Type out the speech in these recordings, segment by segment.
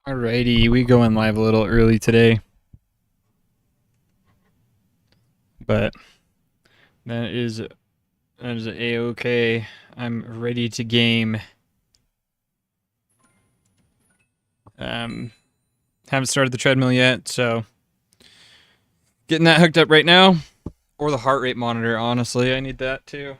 Alrighty, we going live a little early today, but that is a-okay. I'm ready to game. Haven't started the treadmill yet, so getting that hooked up right now. Or the heart rate monitor, honestly, I need that too.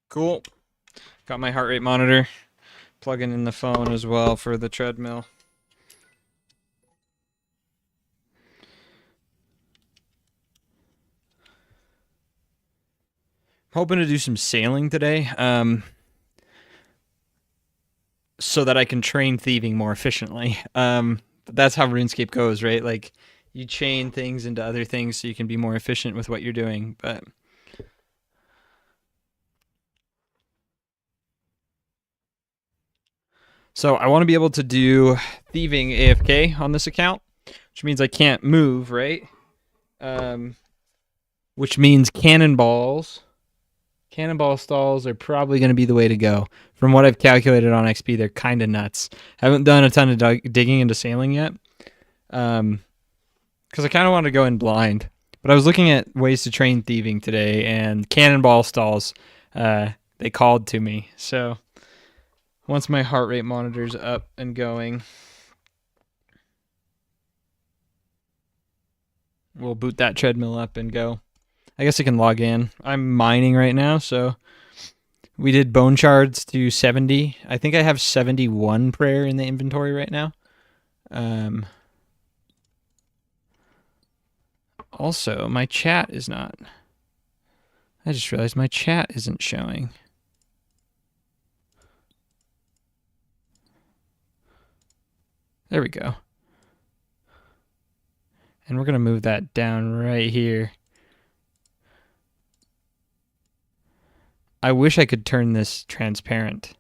Cool. Got my heart rate monitor. Plugging in the phone as well for the treadmill. Hoping to do some sailing today, so that I can train thieving more efficiently. But that's how RuneScape goes, right? Like, you chain things into other things so you can be more efficient with what you're doing. But so I want to be able to do thieving AFK on this account, which means I can't move, right? Which means cannonballs. Cannonball stalls are probably going to be the way to go. From what I've calculated on XP, they're kind of nuts. Haven't done a ton of digging into sailing yet, because I kind of want to go in blind. But I was looking at ways to train thieving today, and cannonball stalls, they called to me. So once my heart rate monitor's up and going, we'll boot that treadmill up and go. I guess I can log in. I'm mining right now, so we did bone shards to 70. I think I have 71 prayer in the inventory right now. Also, my chat is not. I just realized my chat isn't showing. There we go. And we're going to move that down right here. I wish I could turn this transparent.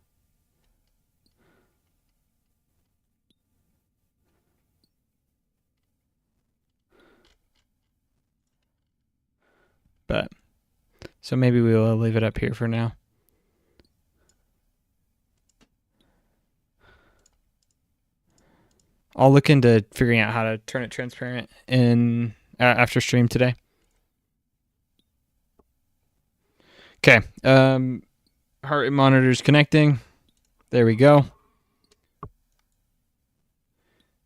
But, so maybe we will leave it up here for now. I'll look into figuring out how to turn it transparent in after stream today. Okay, heart rate monitor's connecting. There we go.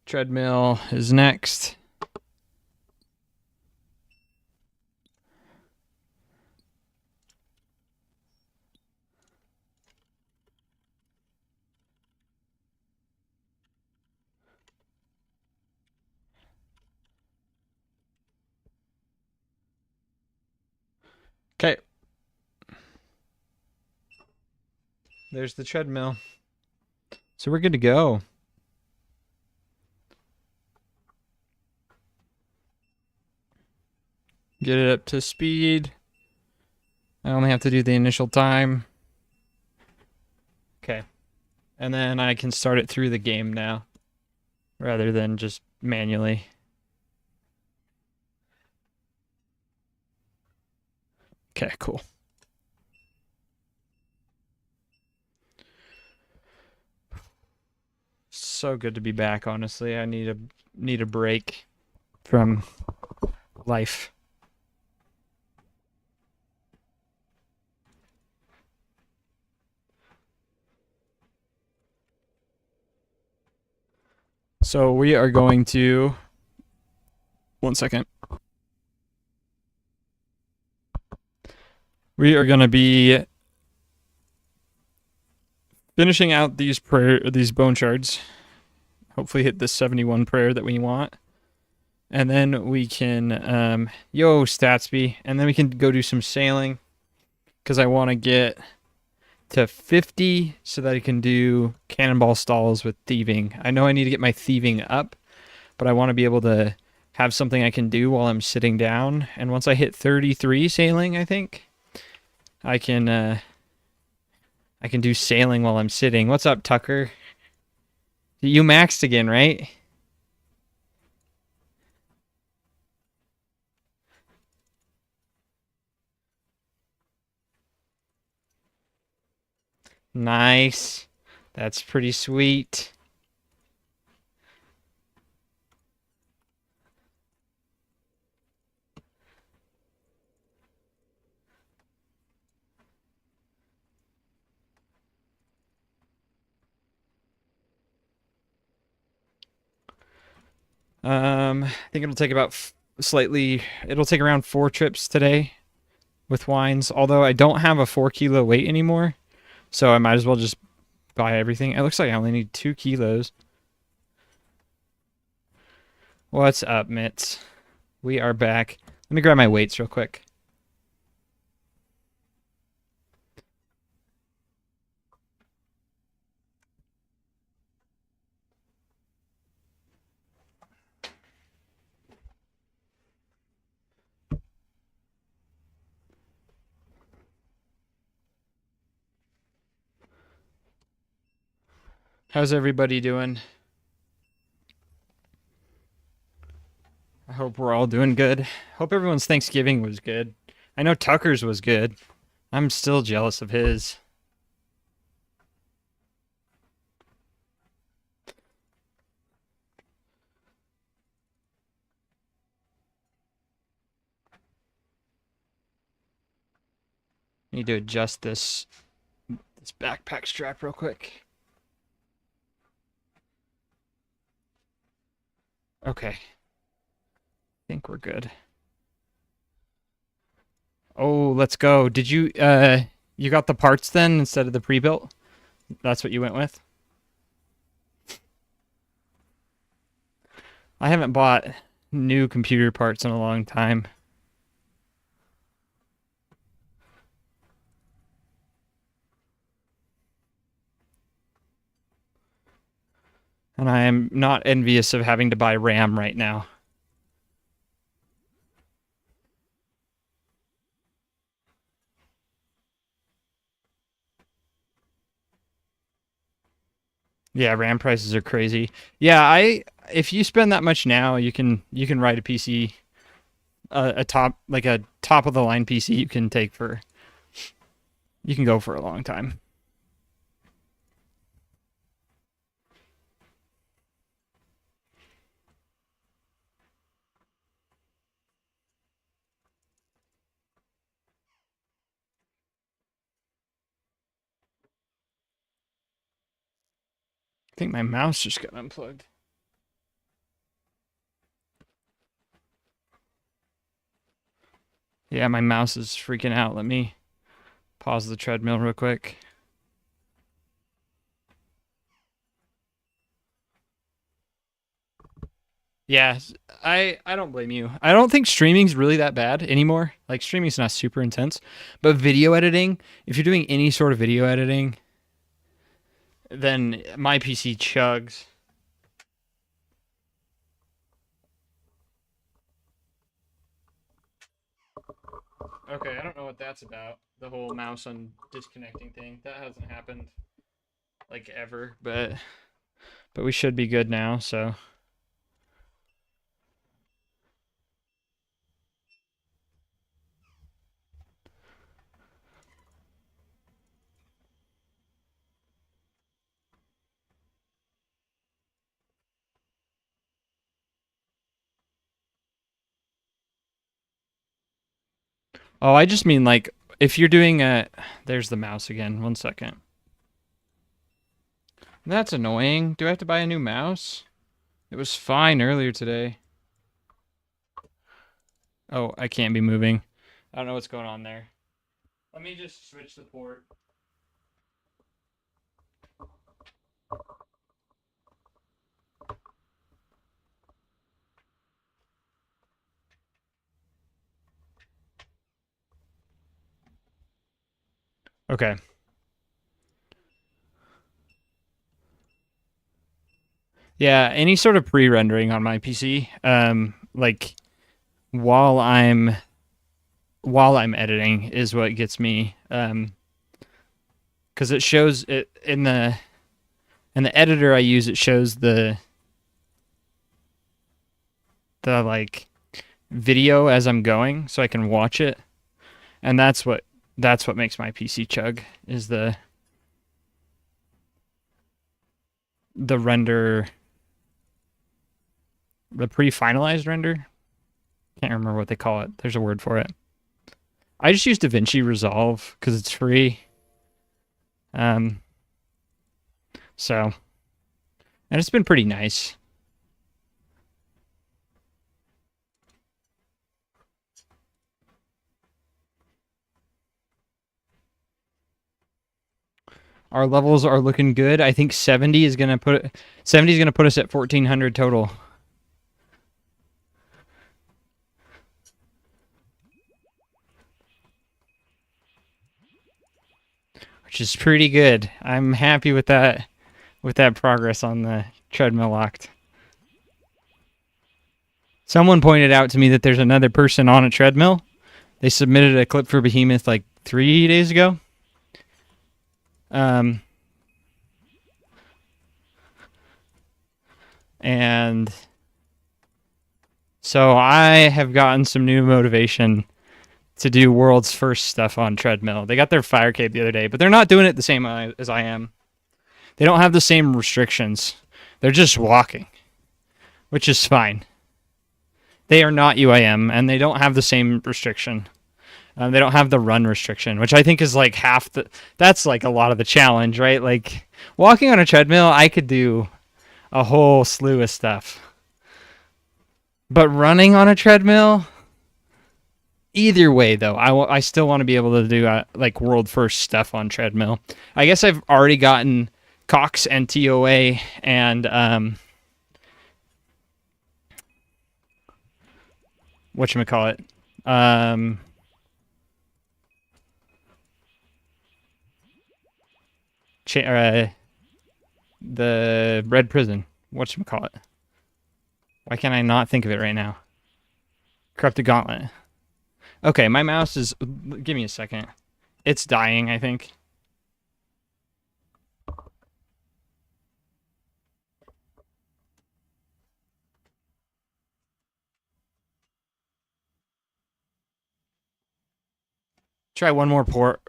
Treadmill is next. Okay. There's the treadmill. So we're good to go. Get it up to speed. I only have to do the initial time. Okay. And then I can start it through the game now, rather than just manually. Okay, cool. So good to be back, honestly. I need a break from life. So we are going to 1 second. We are going to be finishing out these bone shards. Hopefully hit this 71 prayer that we want. And then we can, yo, Statsby. And then we can go do some sailing. Because I want to get to 50 so that I can do cannonball stalls with thieving. I know I need to get my thieving up, but I want to be able to have something I can do while I'm sitting down. And once I hit 33 sailing, I think, I can do sailing while I'm sitting. What's up, Tucker? You maxed again, right? Nice. That's pretty sweet. I think it'll take about it'll take around 4 trips today with wines. Although I don't have a 4 kilo weight anymore, so I might as well just buy everything. It looks like I only need 2 kilos. What's up, Mitts? We are back. Let me grab my weights real quick. How's everybody doing? I hope we're all doing good. Hope everyone's Thanksgiving was good. I know Tucker's was good. I'm still jealous of his. Need to adjust this backpack strap real quick. Okay. I think we're good. Oh, let's go. Did you you got the parts then instead of the pre-built? That's what you went with? I haven't bought new computer parts in a long time. And I am not envious of having to buy RAM right now. Yeah, RAM prices are crazy. Yeah, if you spend that much now, you can ride a PC, a top of the line PC you can go for a long time. I think my mouse just got unplugged. Yeah, my mouse is freaking out. Let me pause the treadmill real quick. Yeah, I don't blame you. I don't think streaming's really that bad anymore. Like streaming's not super intense, but video editing, if you're doing any sort of video editing, then my PC chugs. Okay, I don't know what that's about. The whole mouse on disconnecting thing. That hasn't happened like ever, but we should be good now, so oh, I just mean like if you're doing a there's the mouse again. 1 second. That's annoying. Do I have to buy a new mouse? It was fine earlier today. Oh, I can't be moving. I don't know what's going on there. Let me just switch the port. Okay. Yeah, any sort of pre-rendering on my PC, like while I'm editing is what gets me, because it shows it in the editor I use. It shows the like video as I'm going, so I can watch it, and that's what makes my PC chug is the the render, the pre-finalized render. Can't remember what they call it. There's a word for it. I just use DaVinci Resolve because it's free. So, and it's been pretty nice. Our levels are looking good. I think 70 is gonna put us at 1400 total. Which is pretty good. I'm happy with that progress on the treadmill locked. Someone pointed out to me that there's another person on a treadmill. They submitted a clip for Behemoth like 3 days ago. And so I have gotten some new motivation to do world's first stuff on treadmill. They got their fire cape the other day, but they're not doing it the same as I am. They don't have the same restrictions. They're just walking, which is fine. They are not UIM, and they don't have the same restriction. They don't have the run restriction, which I think is like half the... That's like a lot of the challenge, right? Like, walking on a treadmill, I could do a whole slew of stuff. But running on a treadmill... Either way, though, I still want to be able to do like world first stuff on treadmill. I guess I've already gotten Cox and TOA and whatchamacallit? The Red Prison. Whatchamacallit? Why can't I not think of it right now? Corrupted Gauntlet. Okay, my mouse is... Give me a second. It's dying, I think. Try one more port,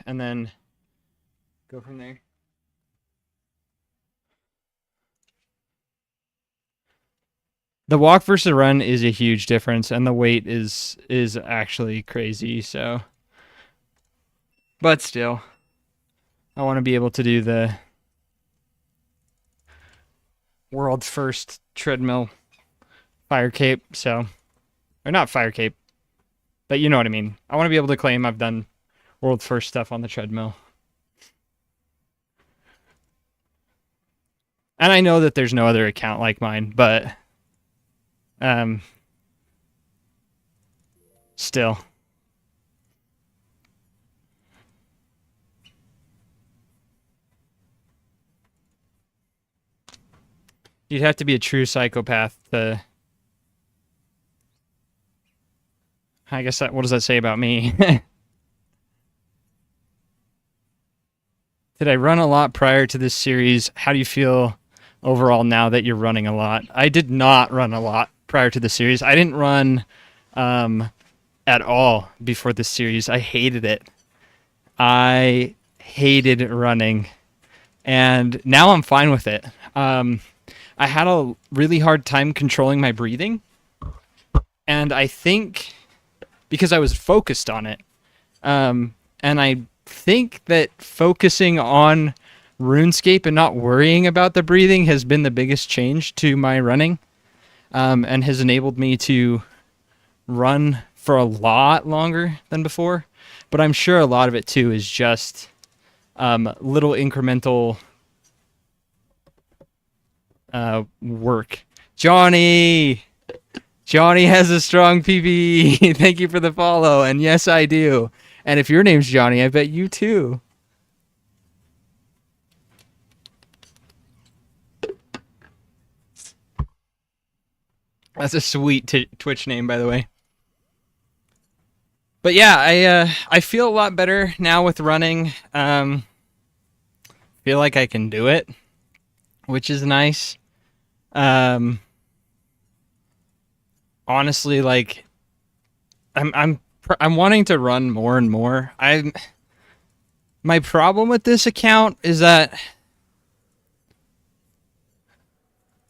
and then go from there. The walk versus the run is a huge difference, and the weight is actually crazy. So, but still, I want to be able to do the world's first treadmill fire cape. So, or not fire cape, but you know what I mean. I want to be able to claim I've done world's first stuff on the treadmill. And I know that there's no other account like mine, but still. You'd have to be a true psychopath to... I guess what does that say about me? Did I run a lot prior to this series? How do you feel overall now that you're running a lot? I did not run a lot prior to the series. I didn't run at all before this series. I hated it. I hated running. And now I'm fine with it. I had a really hard time controlling my breathing. And I think because I was focused on it. And I think that focusing on RuneScape and not worrying about the breathing has been the biggest change to my running, and has enabled me to run for a lot longer than before. But I'm sure a lot of it too is just little incremental work. Johnny has a strong PB. Thank you for the follow. And yes, I do. And if your name's Johnny, I bet you too. That's a sweet Twitch name, by the way. But yeah, I feel a lot better now with running. Feel like I can do it, which is nice. Honestly, like I'm wanting to run more and more. My problem with this account is that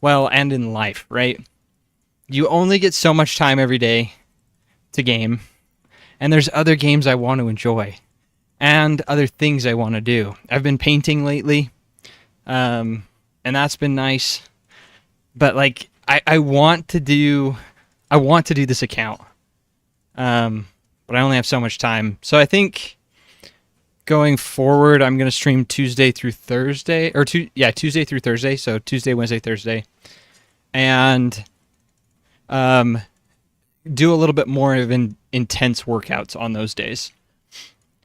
Well, and in life, right? You only get so much time every day to game, and there's other games I want to enjoy and other things I want to do. I've been painting lately, and that's been nice. But like, I want to do, this account, but I only have so much time. So I think going forward, I'm gonna stream Tuesday through Thursday, or Tuesday through Thursday. So Tuesday, Wednesday, Thursday, and um, do a little bit more of intense workouts on those days.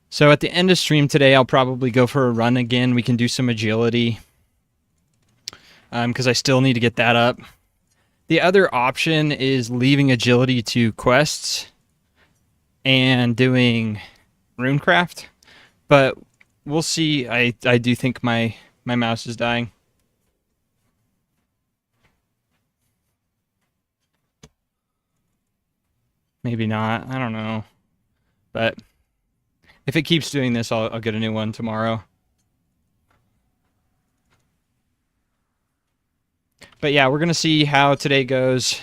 So at the end of stream today, I'll probably go for a run again. We can do some agility because I still need to get that up. The other option is leaving agility to quests and doing runecraft, but we'll see. I do think my mouse is dying. Maybe not. I don't know. But if it keeps doing this, I'll get a new one tomorrow. But yeah, we're going to see how today goes.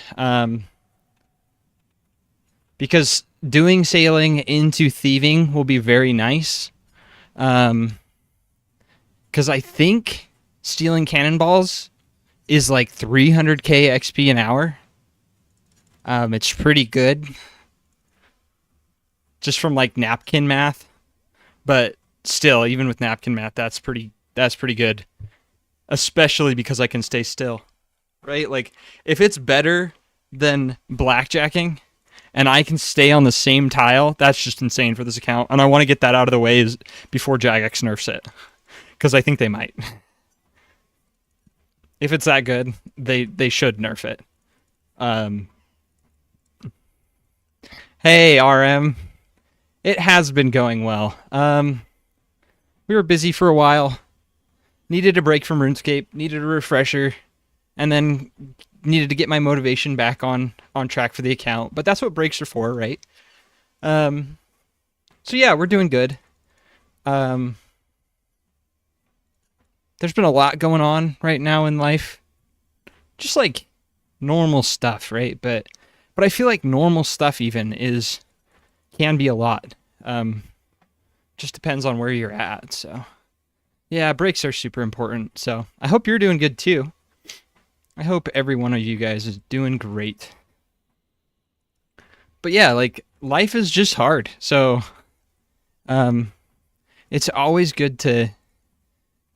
Because doing sailing into thieving will be very nice. Because I think stealing cannonballs is like 300k XP an hour. It's pretty good. Just from like napkin math. But still, even with napkin math, that's pretty good. Especially because I can stay still. Right? Like, if it's better than blackjacking and I can stay on the same tile, that's just insane for this account. And I want to get that out of the way before Jagex nerfs it. Because I think they might. If it's that good, they should nerf it. Hey, RM. It has been going well. We were busy for a while. Needed a break from RuneScape. Needed a refresher. And then needed to get my motivation back on track for the account. But that's what breaks are for, right? So yeah, we're doing good. There's been a lot going on right now in life. Just like normal stuff, right? But I feel like normal stuff even can be a lot. Just depends on where you're at. So yeah, breaks are super important. So I hope you're doing good too. I hope every one of you guys is doing great. But yeah, like life is just hard. So it's always good to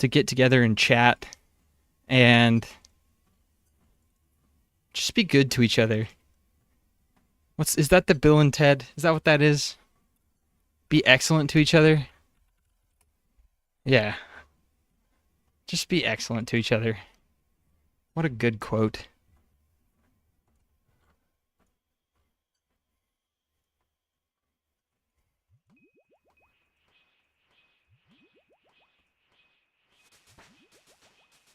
get together and chat and just be good to each other. Is that the Bill and Ted? Is that what that is? Be excellent to each other? Yeah. Just be excellent to each other. What a good quote.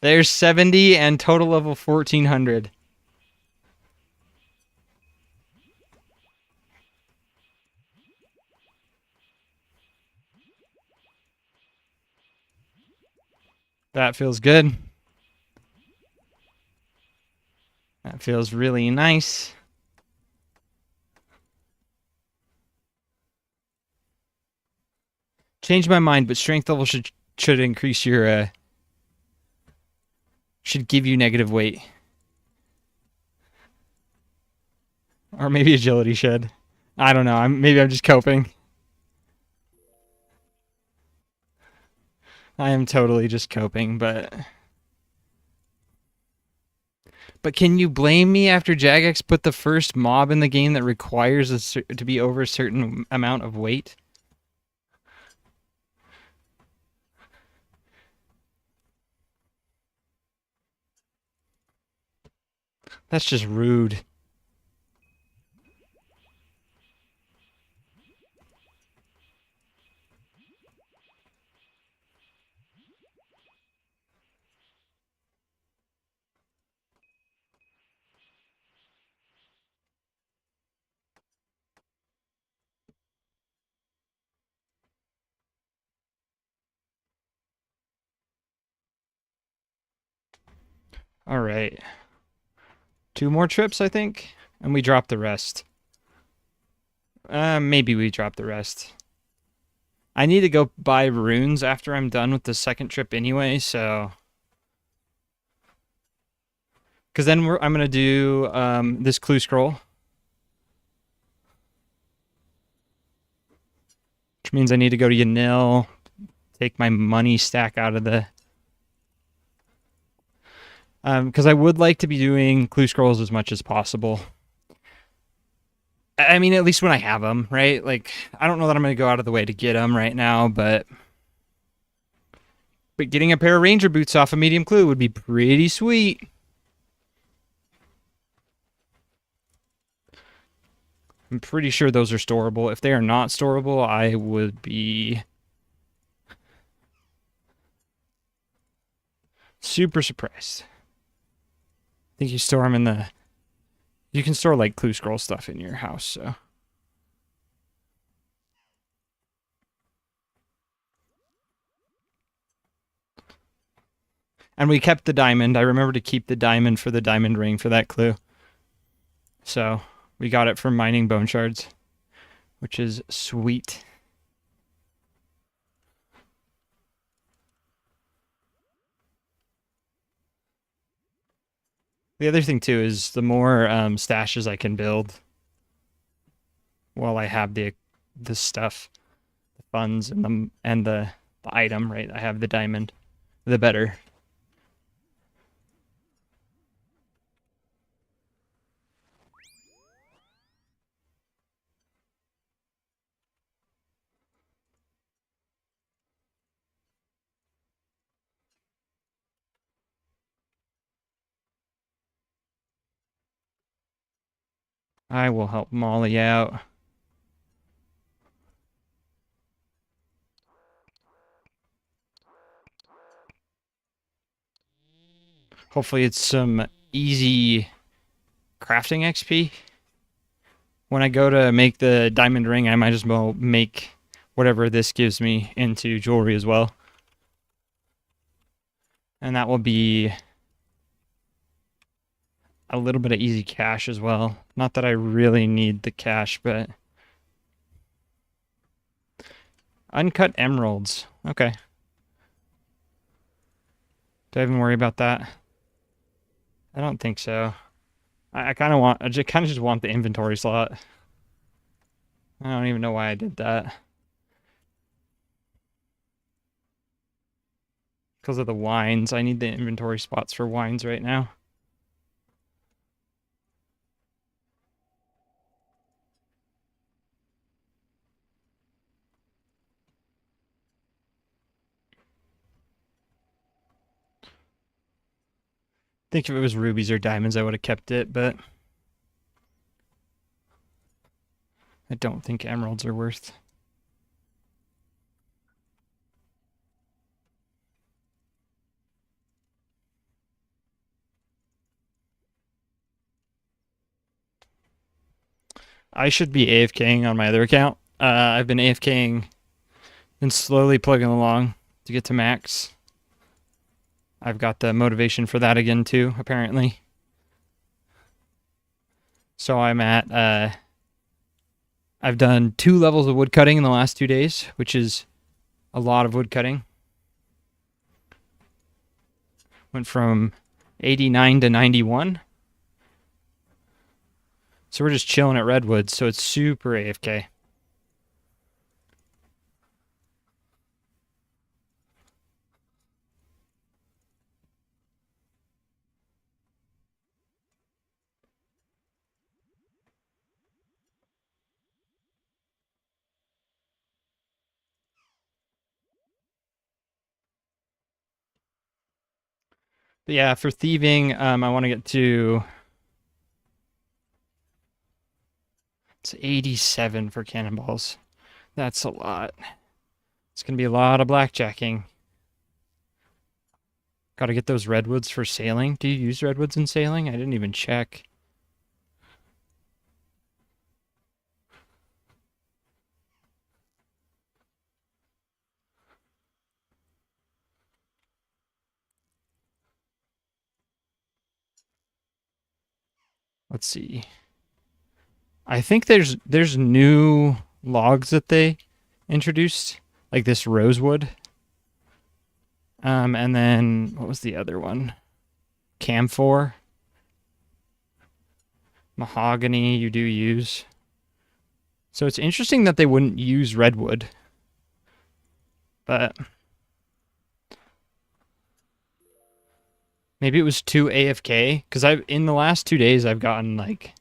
There's 70 and total level 1400. That feels good. That feels really nice. Changed my mind, but strength level should increase your should give you negative weight. Or maybe agility should. I don't know. Maybe I'm just coping. I am totally just coping, but can you blame me after Jagex put the first mob in the game that requires to be over a certain amount of weight? That's just rude. All right. 2 more trips, I think, and we drop the rest. Maybe we drop the rest. I need to go buy runes after I'm done with the second trip anyway, so... Because then I'm going to do this clue scroll. Which means I need to go to Yanil, take my money stack out of the... Because I would like to be doing clue scrolls as much as possible. I mean, at least when I have them, right? Like, I don't know that I'm going to go out of the way to get them right now, but getting a pair of ranger boots off a medium clue would be pretty sweet. I'm pretty sure those are storable. If they are not storable, I would be super surprised. I think you store them in the... You can store, like, clue scroll stuff in your house, so... And we kept the diamond. I remember to keep the diamond for the diamond ring for that clue. So, we got it from mining bone shards, which is sweet. The other thing, too, is the more stashes I can build while I have the stuff, the funds, and the item, right? I have the diamond, the better. I will help Molly out. Hopefully it's some easy crafting XP. When I go to make the diamond ring, I might as well make whatever this gives me into jewelry as well. And that will be a little bit of easy cash as well. Not that I really need the cash, but... Uncut emeralds. Okay. Do I even worry about that? I don't think so. I kind of just want the inventory slot. I don't even know why I did that. Because of the wines. I need the inventory spots for wines right now. I think if it was rubies or diamonds, I would have kept it, but I don't think emeralds are worth. I should be AFKing on my other account. I've been AFKing and slowly plugging along to get to max. I've got the motivation for that again too, apparently. So I'm at, I've done 2 levels of wood cutting in the last 2 days, which is a lot of wood cutting. Went from 89 to 91. So we're just chilling at Redwoods, so it's super AFK. But yeah, for thieving, I want to get to... It's 87 for cannonballs. That's a lot. It's going to be a lot of blackjacking. Got to get those redwoods for sailing. Do you use redwoods in sailing? I didn't even check. let's see. I think there's new logs that they introduced, like this rosewood. And then what was the other one? Camphor. Mahogany you do use. So it's interesting that they wouldn't use redwood. But maybe it was too AFK, because in the last 2 days I've gotten like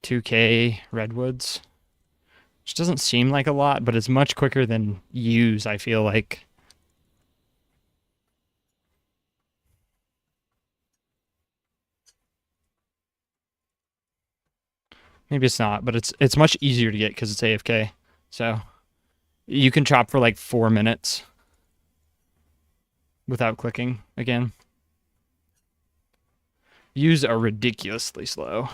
2K redwoods, which doesn't seem like a lot, but it's much quicker than use, I feel like. Maybe it's not, but it's much easier to get because it's AFK. So you can chop for like 4 minutes without clicking again. Use are ridiculously slow.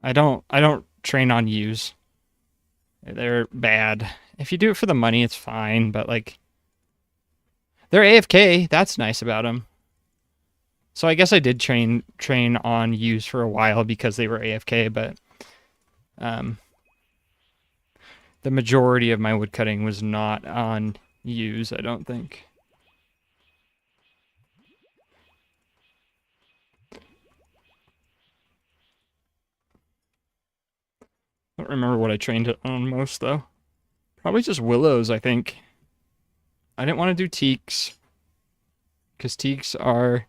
I don't train on use. They're bad. If you do it for the money, it's fine, but like they're AFK. That's nice about them. So I guess I did train on use for a while because they were AFK, but the majority of my woodcutting was not on use, I don't think. I don't remember what I trained it on most, though. Probably just willows, I think. I didn't want to do teaks, because teaks are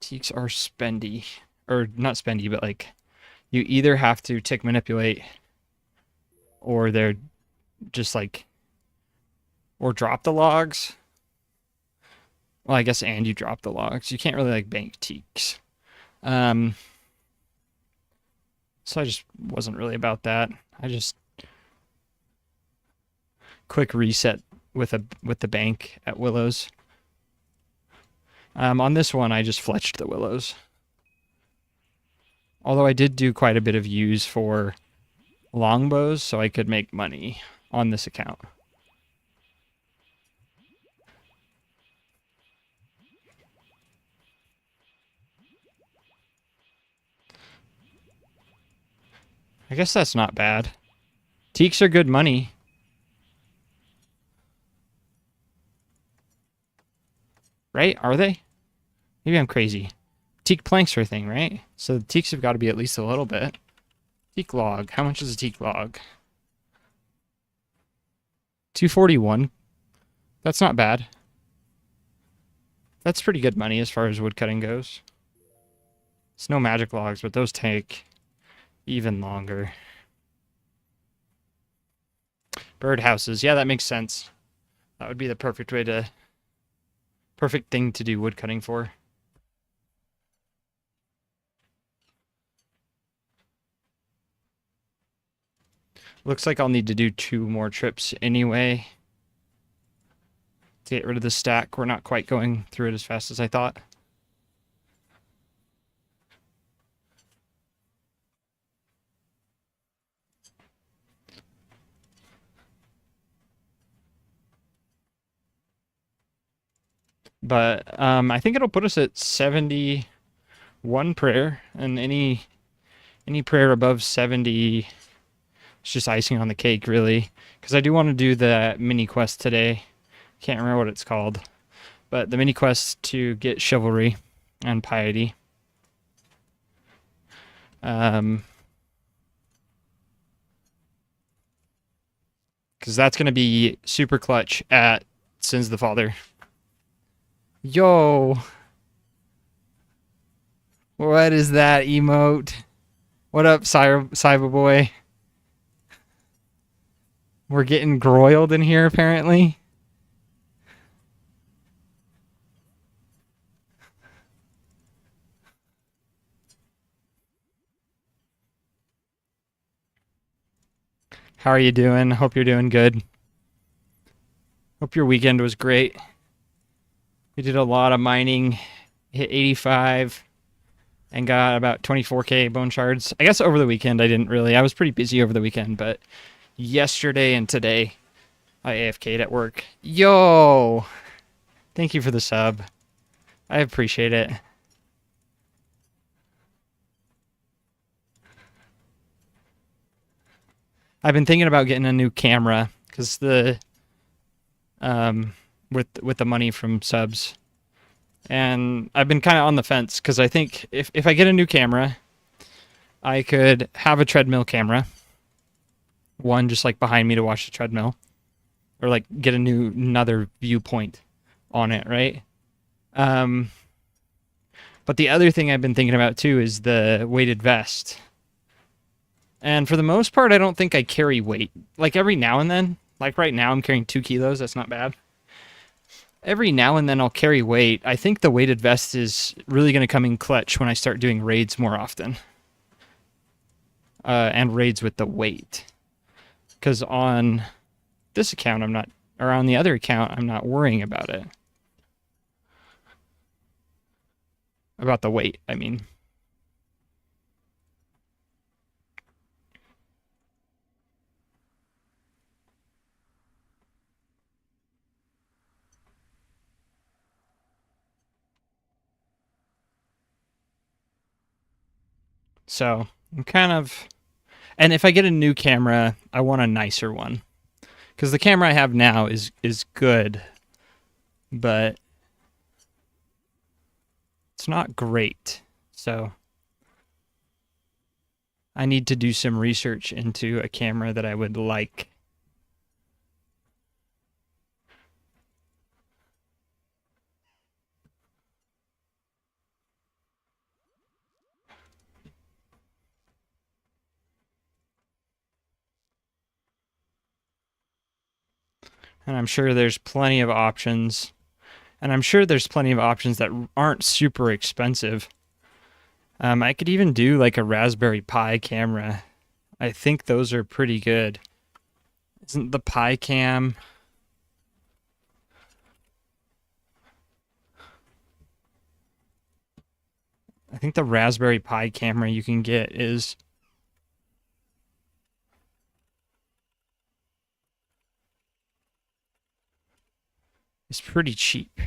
spendy. Or not spendy, but like you either have to tick manipulate or they're just like, or drop the logs. Well, I guess and you drop the logs. You can't really like bank teaks. So I just wasn't really about that. I just quick reset with the bank at willows. On this one, I just fletched the willows. Although I did do quite a bit of use for longbows, so I could make money on this account. I guess that's not bad. Teaks are good money. Right? Are they? Maybe I'm crazy. Teak planks are a thing, right? So the teaks have got to be at least a little bit. Teak log. How much is a teak log? 241. That's not bad. That's pretty good money as far as woodcutting goes. It's no magic logs, but those take even longer. Birdhouses. Yeah, that makes sense. That would be the perfect thing to do woodcutting for. Looks like I'll need to do 2 more trips anyway to get rid of the stack. We're not quite going through it as fast as I thought. But I think it'll put us at 71 prayer, and any prayer above 70 is just icing on the cake, really. Because I do want to do the mini quest today. Can't remember what it's called, but the mini quest to get chivalry and piety. Because that's going to be super clutch at Sins the Father. Yo! What is that emote? What up, Cyberboy? We're getting groiled in here, apparently. How are you doing? Hope you're doing good. Hope your weekend was great. We did a lot of mining, hit 85, and got about 24k bone shards. I guess over the weekend I didn't really. I was pretty busy over the weekend, but yesterday and today I AFK'd at work. Yo! Thank you for the sub. I appreciate it. I've been thinking about getting a new camera because the with the money from subs, and I've been kind of on the fence because I think if I get a new camera, I could have a treadmill camera, one just like behind me to watch the treadmill, or like get another viewpoint on it, right? Um, but the other thing I've been thinking about too is the weighted vest. And for the most part, I don't think I carry weight. Like every now and then, like right now, I'm carrying 2 kilos. That's not bad. Every now and then, I'll carry weight. I think the weighted vest is really going to come in clutch when I start doing raids more often. And raids with the weight. Because on this account, I'm not, or on the other account, I'm not worrying about it. About the weight, I mean. So I'm kind of, and if I get a new camera, I want a nicer one, because the camera I have now is good, but it's not great. So I need to do some research into a camera that I would like. And I'm sure there's plenty of options. And I'm sure there's plenty of options that aren't super expensive. I could even do like a Raspberry Pi camera. I think those are pretty good. Isn't the Pi Cam? I think the Raspberry Pi camera you can get is pretty cheap.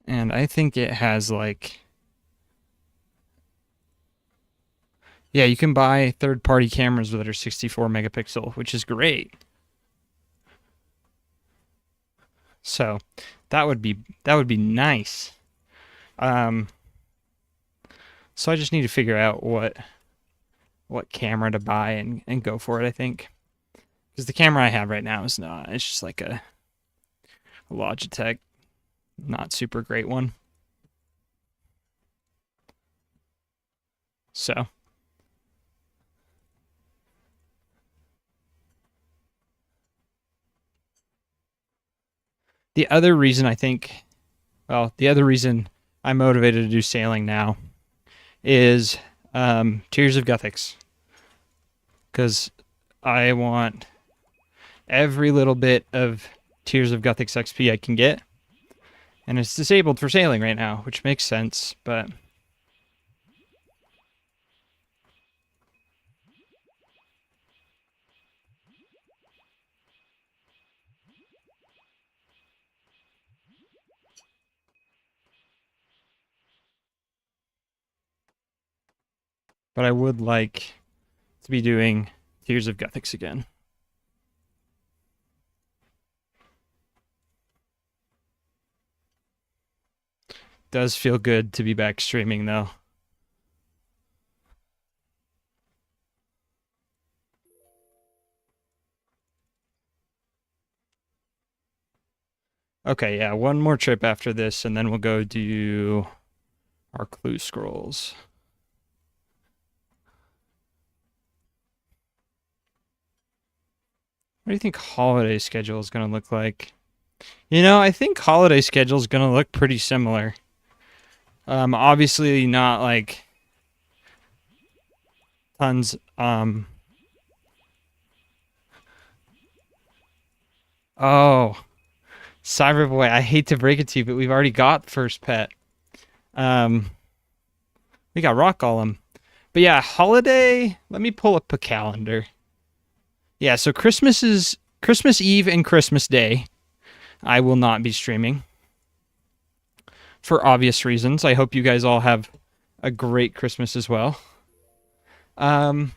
And I think it has like, yeah, you can buy third-party cameras that are 64 megapixel, which is great. So that would be nice. So I just need to figure out what camera to buy and go for it, I think. Because the camera I have right now is not. It's just like a Logitech, not super great one. So the other reason I think, well, the other reason I'm motivated to do sailing now is Tears of Guthix. Because I want every little bit of Tears of Guthix XP I can get. And it's disabled for sailing right now, which makes sense, but I would like to be doing Tears of Guthix again. Does feel good to be back streaming though. Okay, yeah, one more trip after this, and then we'll go do our clue scrolls. What do you think holiday schedule is going to look like? You know, I think holiday schedule is going to look pretty similar. Obviously not like tons. Oh, Cyberboy, I hate to break it to you, but we've already got first pet. We got Rock Golem, But yeah, holiday. Let me pull up a calendar. Yeah, so Christmas Eve and Christmas Day. I will not be streaming for obvious reasons. I hope you guys all have a great Christmas as well. And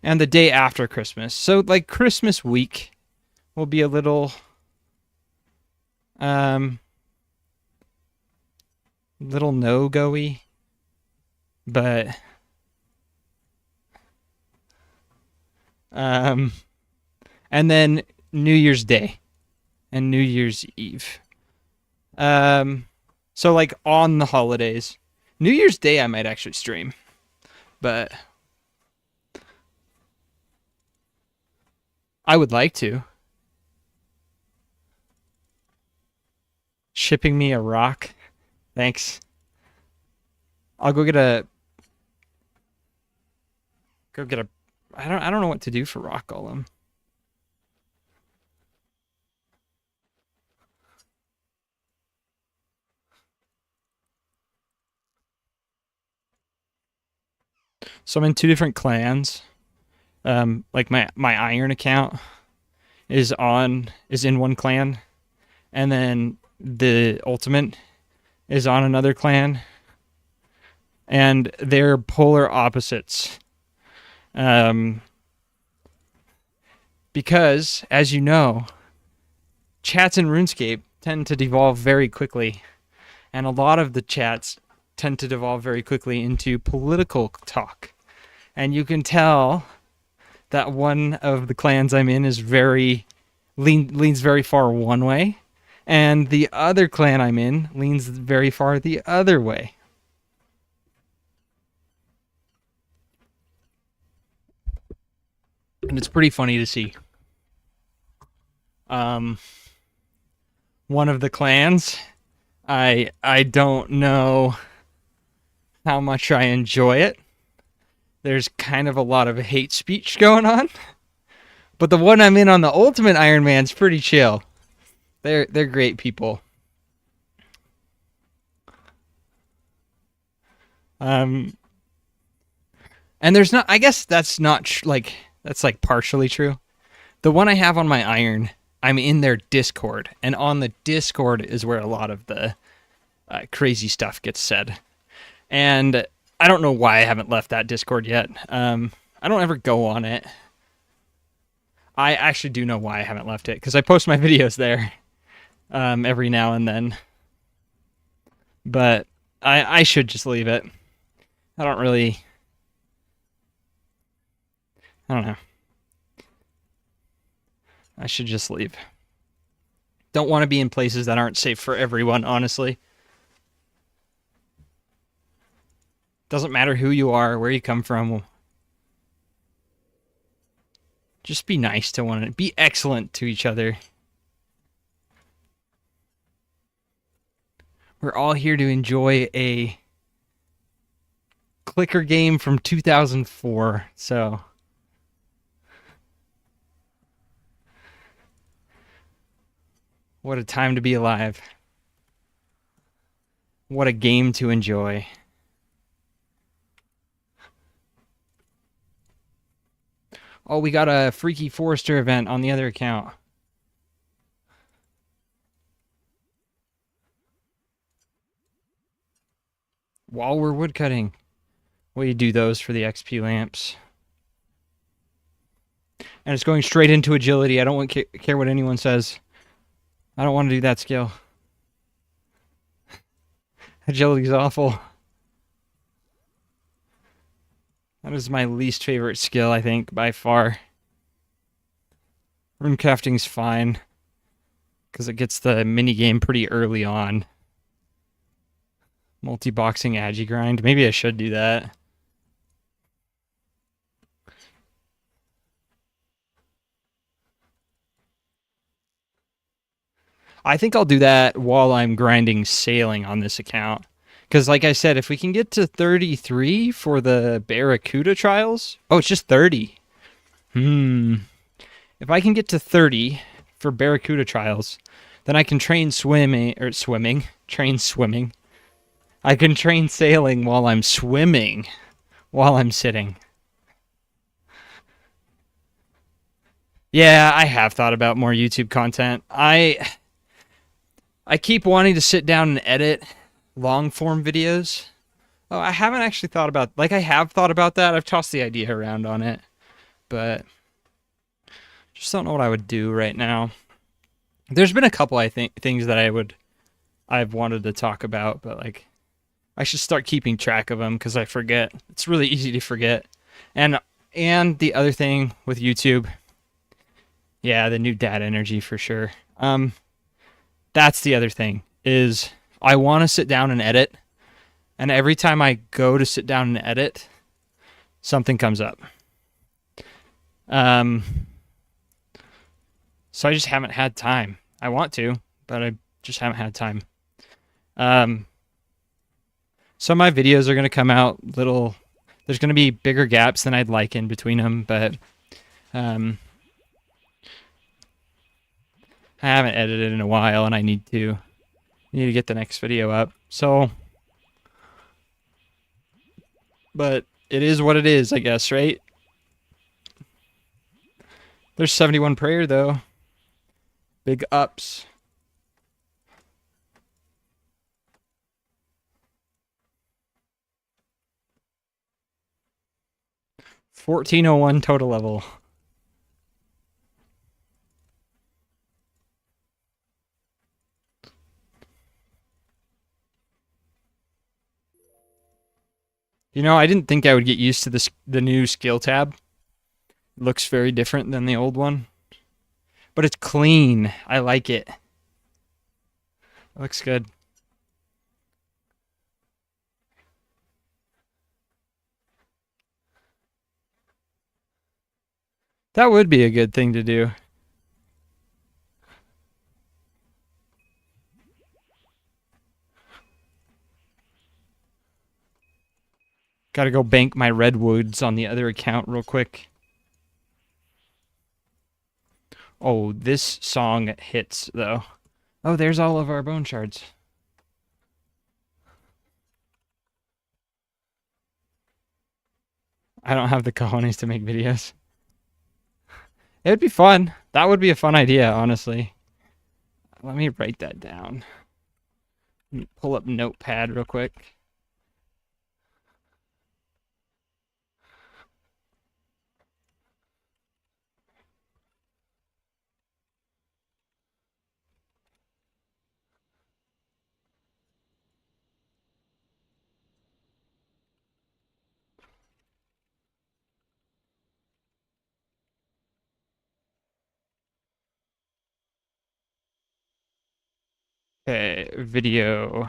the day after Christmas. So like Christmas week will be a little little no-go-y, but and then New Year's Day and New Year's Eve. So like on the holidays, New Year's Day I might actually stream, but I would like to. Shipping me a rock. Thanks. I'll go get a I don't know what to do for rock golem. So I'm in two different clans. Like my iron account is in one clan, and then the ultimate is on another clan, and they're polar opposites. Because as you know, chats in RuneScape tend to devolve very quickly, and a lot of the chats tend to devolve very quickly into political talk. And you can tell that one of the clans I'm in is leans very far one way, and the other clan I'm in leans very far the other way. And it's pretty funny to see. One of the clans, I don't know how much I enjoy it. There's kind of a lot of hate speech going on. But the one I'm in on the Ultimate Iron Man's pretty chill. They're great people. And there's not, I guess that's not that's like partially true. The one I have on my iron, I'm in their Discord, and on the Discord is where a lot of the crazy stuff gets said. And I don't know why I haven't left that Discord yet. I don't ever go on it. I actually do know why I haven't left it, because I post my videos there every now and then. But I should just leave it. I don't know. I should just leave. Don't want to be in places that aren't safe for everyone, honestly. Doesn't matter who you are, where you come from. Just be nice to one another. Be excellent to each other. We're all here to enjoy a clicker game from 2004, so what a time to be alive. What a game to enjoy. Oh, we got a Freaky Forester event on the other account. While we're woodcutting, we do those for the XP lamps. And it's going straight into agility. I don't care what anyone says. I don't want to do that skill. Agility's awful. That is my least favorite skill, I think, by far. Runecrafting's fine, because it gets the minigame pretty early on. Multi-boxing agi grind. Maybe I should do that. I think I'll do that while I'm grinding sailing on this account. Because like I said, if we can get to 33 for the Barracuda trials... Oh, it's just 30. If I can get to 30 for Barracuda trials, then I can train swimming. I can train sailing while I'm swimming, while I'm sitting. Yeah, I have thought about more YouTube content. I keep wanting to sit down and edit long form videos. Oh, I haven't actually thought about, like, I have thought about that. I've tossed the idea around on it, but just don't know what I would do right now. There's been a couple, I think, things that I've wanted to talk about, but like I should start keeping track of them because I forget. It's really easy to forget. And the other thing with YouTube, yeah, the new data energy for sure. That's the other thing is I want to sit down and edit, and every time I go to sit down and edit, something comes up. So I just haven't had time. I want to, but I just haven't had time. Some of my videos are going to come out there's going to be bigger gaps than I'd like in between them, but I haven't edited in a while, and I need to get the next video up. So, but it is what it is, I guess, right? There's 71 prayer though. Big ups. $1401 total level. You know, I didn't think I would get used to the new skill tab. It looks very different than the old one. But it's clean. I like it. It looks good. That would be a good thing to do. Gotta go bank my redwoods on the other account real quick. Oh, this song hits, though. Oh, there's all of our bone shards. I don't have the cojones to make videos. It would be fun. That would be a fun idea, honestly. Let me write that down. Pull up Notepad real quick. Okay, video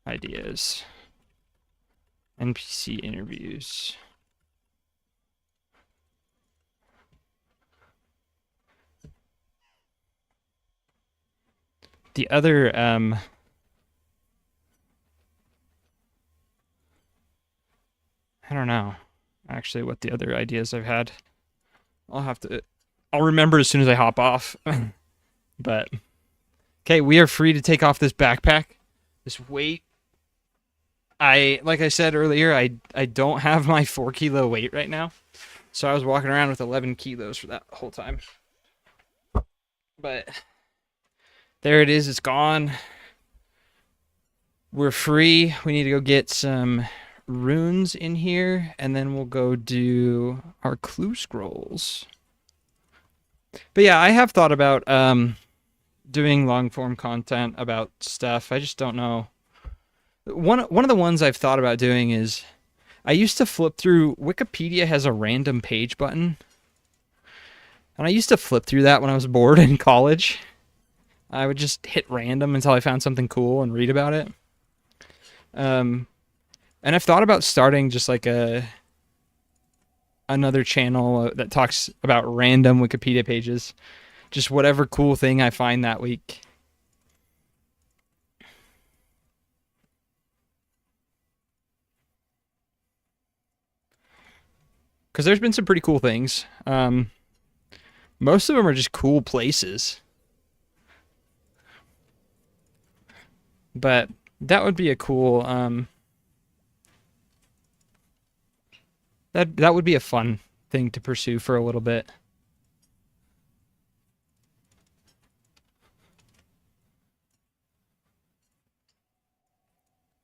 ideas. NPC interviews. The other, I don't know, actually, what the other ideas I've had. I'll remember as soon as I hop off. But, okay, we are free to take off this backpack, this weight. Like I said earlier, I don't have my 4-kilo weight right now. So I was walking around with 11 kilos for that whole time. But there it is. It's gone. We're free. We need to go get some runes in here, and then we'll go do our clue scrolls. But yeah, I have thought about doing long form content about stuff. I just don't know. One of the ones I've thought about doing is I used to flip through. Wikipedia has a random page button, and I used to flip through that when I was bored in college. I would just hit random until I found something cool and read about it. And I've thought about starting just like another channel that talks about random Wikipedia pages, just whatever cool thing I find that week. Because there's been some pretty cool things. Most of them are just cool places. But That would be a cool that would be a fun thing to pursue for a little bit.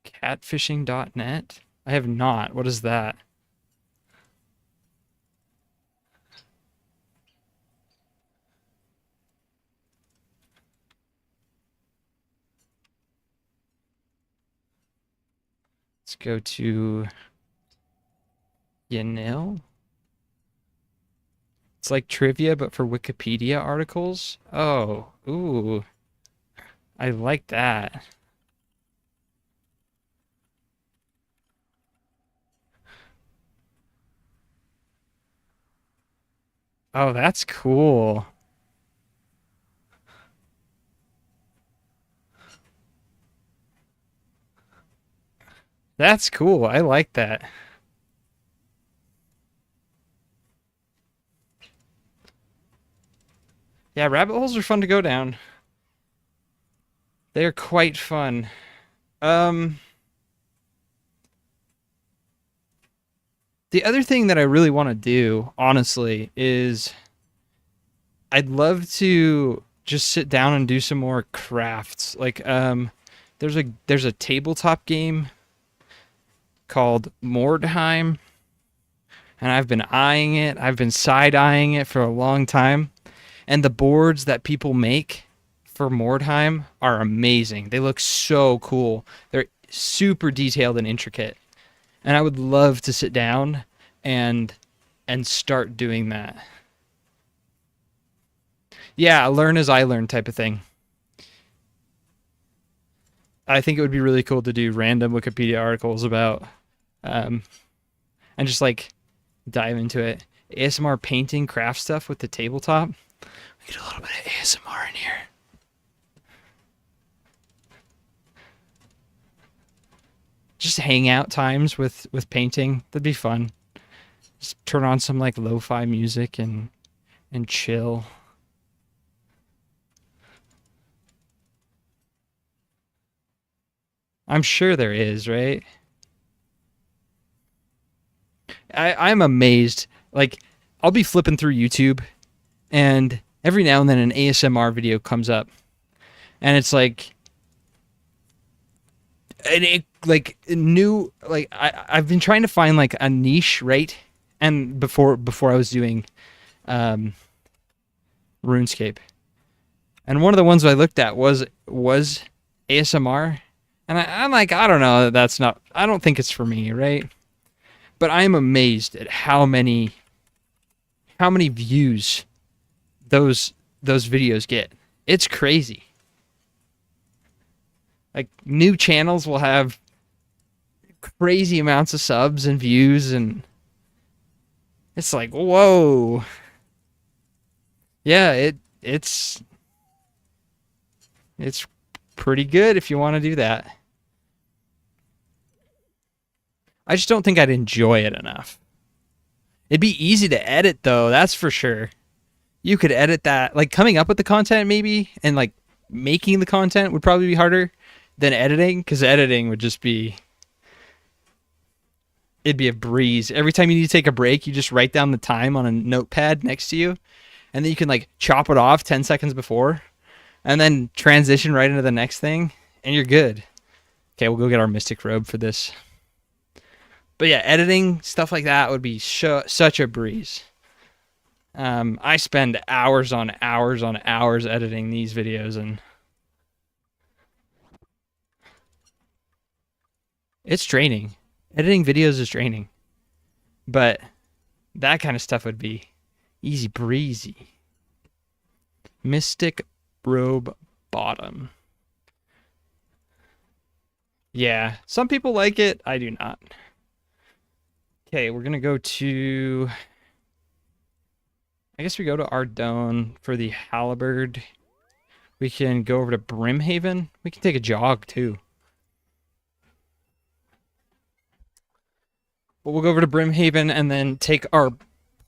Catfishing.net? I have not. What is that? Let's go to Yanil. It's like trivia, but for Wikipedia articles. Oh, ooh. I like that. Oh, that's cool. That's cool. I like that. Yeah, rabbit holes are fun to go down. They are quite fun. Um, the other thing that I really want to do, honestly, is I'd love to just sit down and do some more crafts. Like, there's a tabletop game called Mordheim, and I've been eyeing it. I've been side-eyeing it for a long time. And the boards that people make for Mordheim are amazing. They look so cool. They're super detailed and intricate. And I would love to sit down and start doing that. Yeah, learn as I learn type of thing. I think it would be really cool to do random Wikipedia articles about um, and just like dive into it. ASMR painting craft stuff with the tabletop. We get a little bit of ASMR in here. Just hang out times with painting. That'd be fun. Just turn on some like lo-fi music and chill. I'm sure there is, right? I'm amazed. Like, I'll be flipping through YouTube, and every now and then an ASMR video comes up, and it's like, like new. Like I've been trying to find like a niche, right? And before I was doing, RuneScape, and one of the ones I looked at was ASMR, and I'm like, I don't know, that's not. I don't think it's for me, right? But I am amazed at how many views those videos get. It's crazy. Like new channels will have crazy amounts of subs and views, and it's like, whoa. Yeah, it's pretty good if you want to do that. I just don't think I'd enjoy it enough. It'd be easy to edit though, that's for sure. You could edit that, like coming up with the content maybe, and like making the content would probably be harder than editing, because editing would just be, it'd be a breeze. Every time you need to take a break, you just write down the time on a notepad next to you, and then you can like chop it off 10 seconds before, and then transition right into the next thing, and you're good. Okay, we'll go get our mystic robe for this. But yeah, editing stuff like that would be such a breeze. I spend hours on hours on hours editing these videos, and it's draining. Editing videos is draining. But that kind of stuff would be easy breezy. Mystic robe bottom. Yeah, some people like it. I do not. Okay, we're gonna go to, I guess we go to Ardone for the halberd. We can go over to Brimhaven. We can take a jog too. But we'll go over to Brimhaven and then take our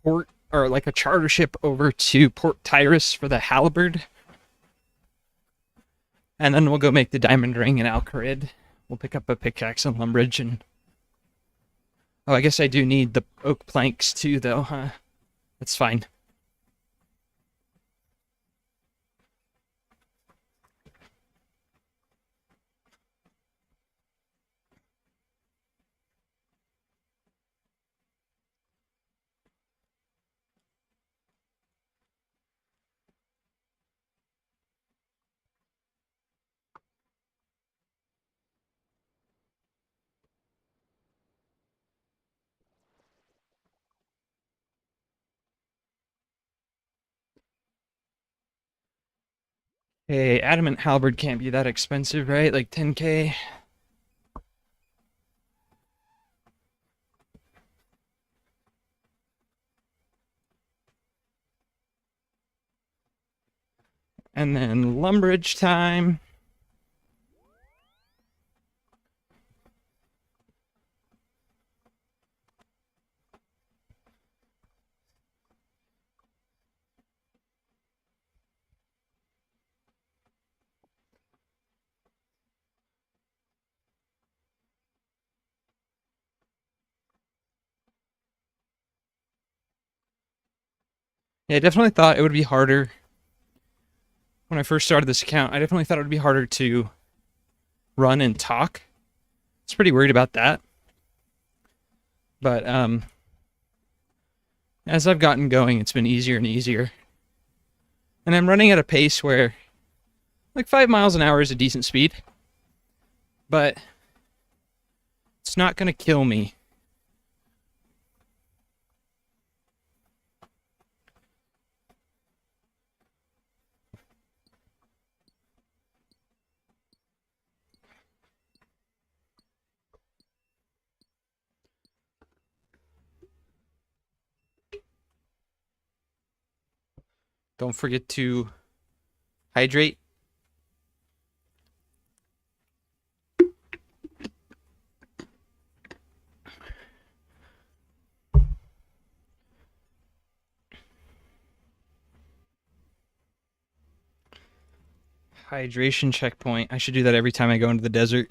port, or like a charter ship, over to Port Tyrus for the halberd. And then we'll go make the diamond ring in Alcarid. We'll pick up a pickaxe and lumbridge and... Oh, I guess I do need the oak planks too, though, huh? That's fine. Hey, adamant halberd can't be that expensive, right? Like 10K? And then lumbridge time. Yeah, I definitely thought it would be harder when I first started this account. I definitely thought it would be harder to run and talk. I was pretty worried about that. But as I've gotten going, it's been easier and easier. And I'm running at a pace where like 5 miles an hour is a decent speed. But it's not going to kill me. Don't forget to hydrate. Hydration checkpoint. I should do that every time I go into the desert.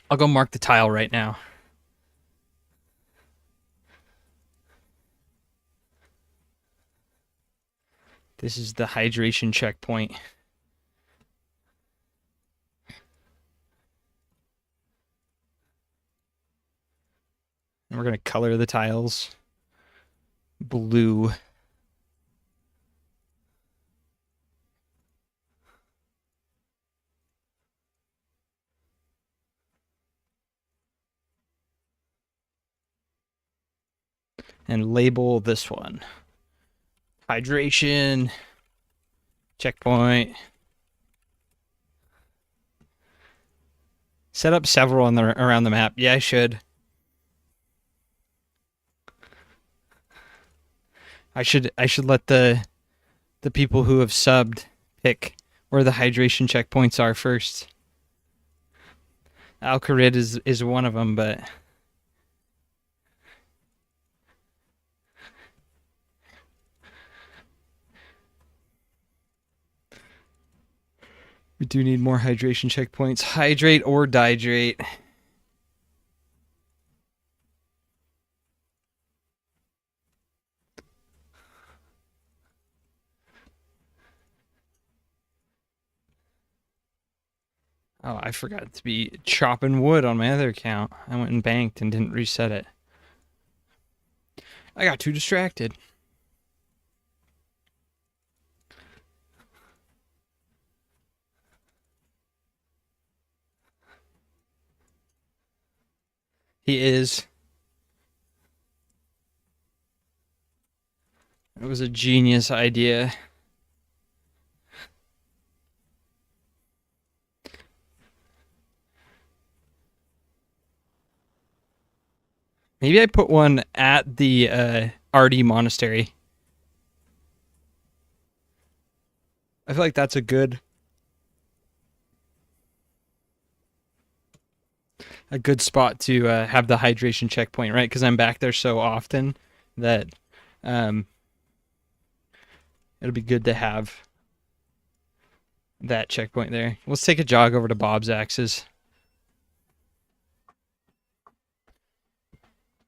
I'll go mark the tile right now. This is the hydration checkpoint. And we're going to color the tiles blue. And label this one. Hydration checkpoint. Set up several around the map. Yeah, I should. I should let the people who have subbed pick where the hydration checkpoints are first. Alcarid is one of them, but we do need more hydration checkpoints. Hydrate or dihydrate. Oh, I forgot to be chopping wood on my other account. I went and banked and didn't reset it. I got too distracted. He is. It was a genius idea. Maybe I put one at the RD monastery. I feel like that's a good spot to have the hydration checkpoint, right? Because I'm back there so often that it'll be good to have that checkpoint there. Let's take a jog over to Bob's Axes.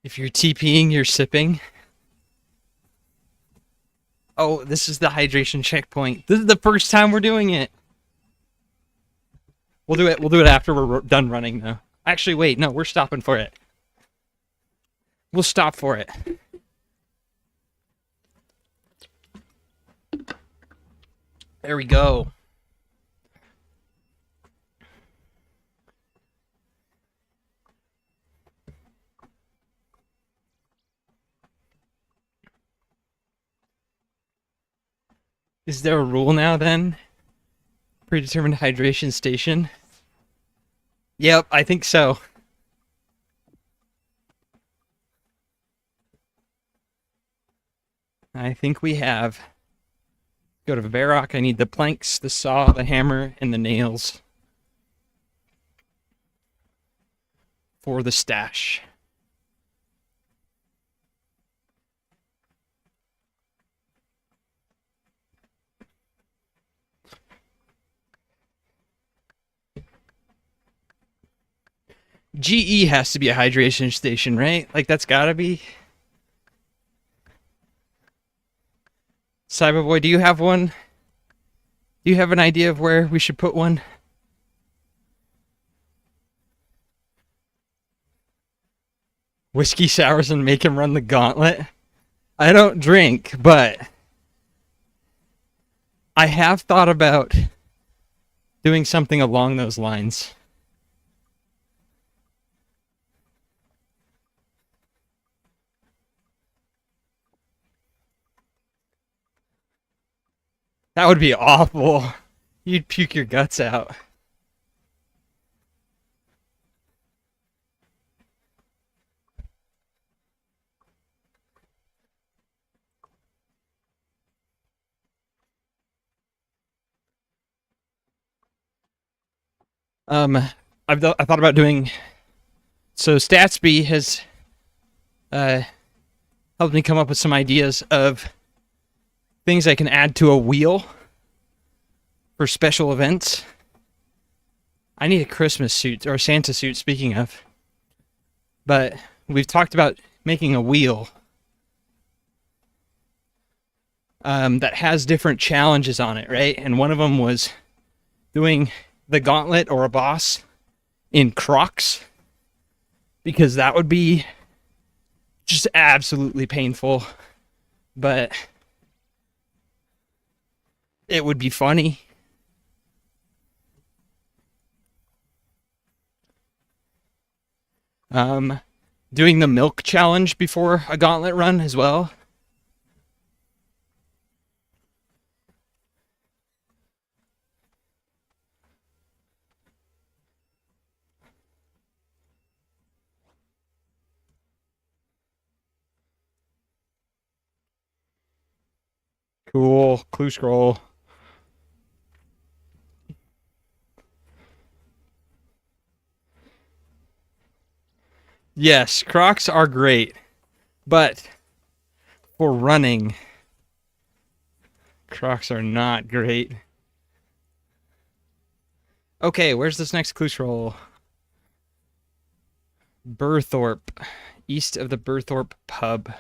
If you're TPing, you're sipping. Oh, this is the hydration checkpoint. This is the first time we're doing it. We'll do it. We'll do it after we're done running, though. Actually, wait. No, we're stopping for it. We'll stop for it. There we go. Is there a rule now then? Predetermined hydration station? Yep, I think so. I think we have. Go to Varrock. I need the planks, the saw, the hammer, and the nails for the stash. GE has to be a hydration station, right? Like, that's gotta be. Cyberboy, do you have one? Do you have an idea of where we should put one? Whiskey sours and make him run the gauntlet? I don't drink, but I have thought about doing something along those lines. That would be awful. You'd puke your guts out. I thought about doing. So Statsby has helped me come up with some ideas of things I can add to a wheel for special events. I need a Christmas suit or a Santa suit, speaking of. But we've talked about making a wheel that has different challenges on it, right? And one of them was doing the gauntlet or a boss in Crocs, because that would be just absolutely painful, but it would be funny. Doing the milk challenge before a gauntlet run as well. Cool. Clue scroll. Yes, Crocs are great, but for running, Crocs are not great. Okay, where's this next clue scroll? Burthorpe, east of the Burthorpe pub.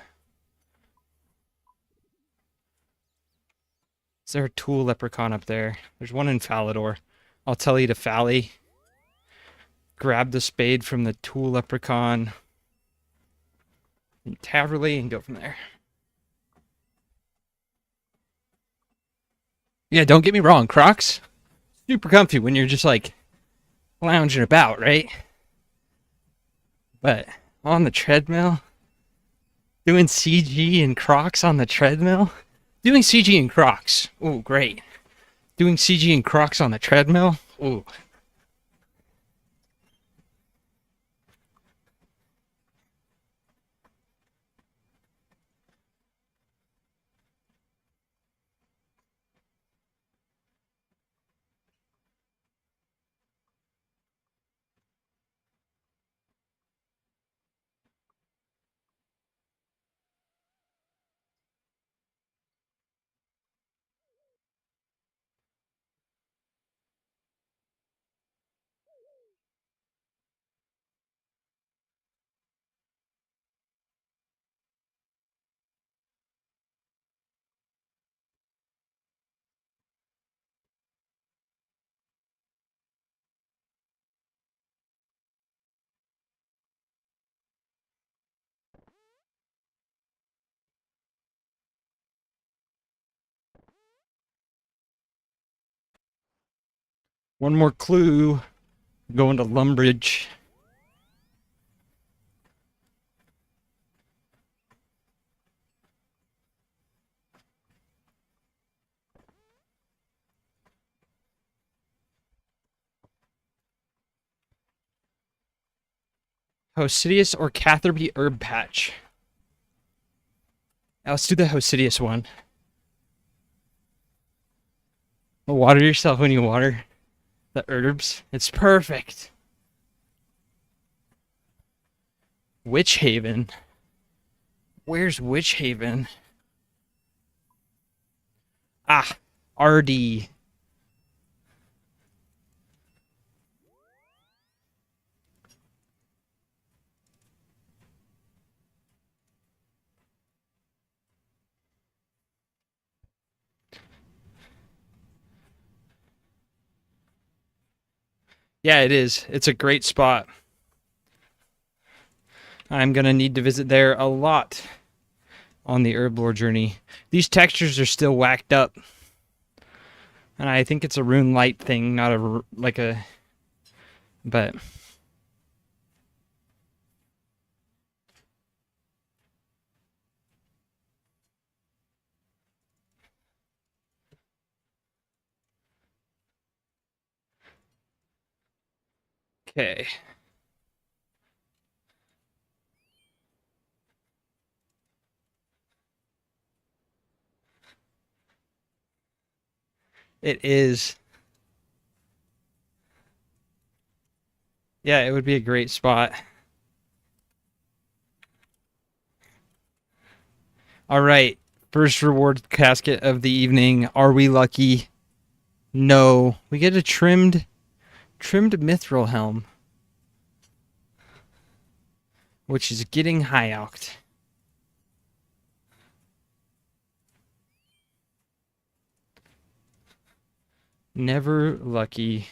Is there a tool leprechaun up there? There's one in Falador. I'll tell you to Fally. Grab the spade from the tool leprechaun in Taverley and go from there. Yeah, don't get me wrong, Crocs, super comfy when you're just like lounging about, right? But on the treadmill, doing CG and Crocs on the treadmill, doing CG and Crocs, ooh, great. Doing CG and Crocs on the treadmill, ooh. One more clue. Going to Lumbridge. Hosidius or Catherby Herb Patch. Now let's do the Hosidius one. Water yourself when you water the herbs. It's perfect. Witch Haven. Where's Witch Haven? Ah, RD. Yeah, it is. It's a great spot. I'm going to need to visit there a lot on the herb lore journey. These textures are still whacked up. And I think it's a rune light thing, not a, like a, but. Okay. It is. Yeah, it would be a great spot. All right. First reward casket of the evening. Are we lucky? No. We get a trimmed mithril helm, which is getting high alked. Never lucky.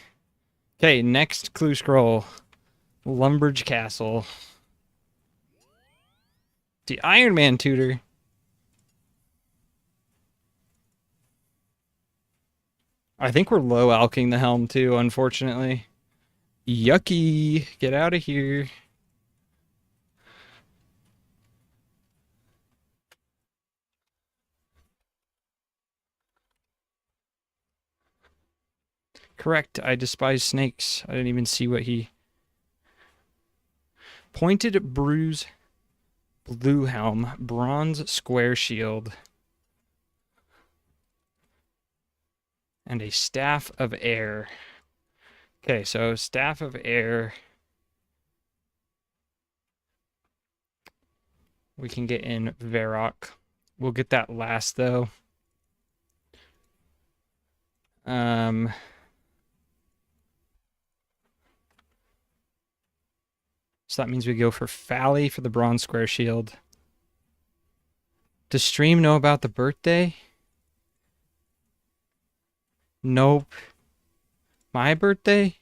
Okay, next clue scroll. Lumbridge Castle. The Iron Man tutor. I think we're low alking the helm too, unfortunately. Yucky. Get out of here. Correct. I despise snakes. I didn't even see what he... Pointed bruise, blue helm, bronze square shield, and a staff of air. Okay, so staff of air. We can get in Varrock. We'll get that last though. So that means we go for Fally for the bronze square shield. Does stream know about the birthday? Nope. My birthday?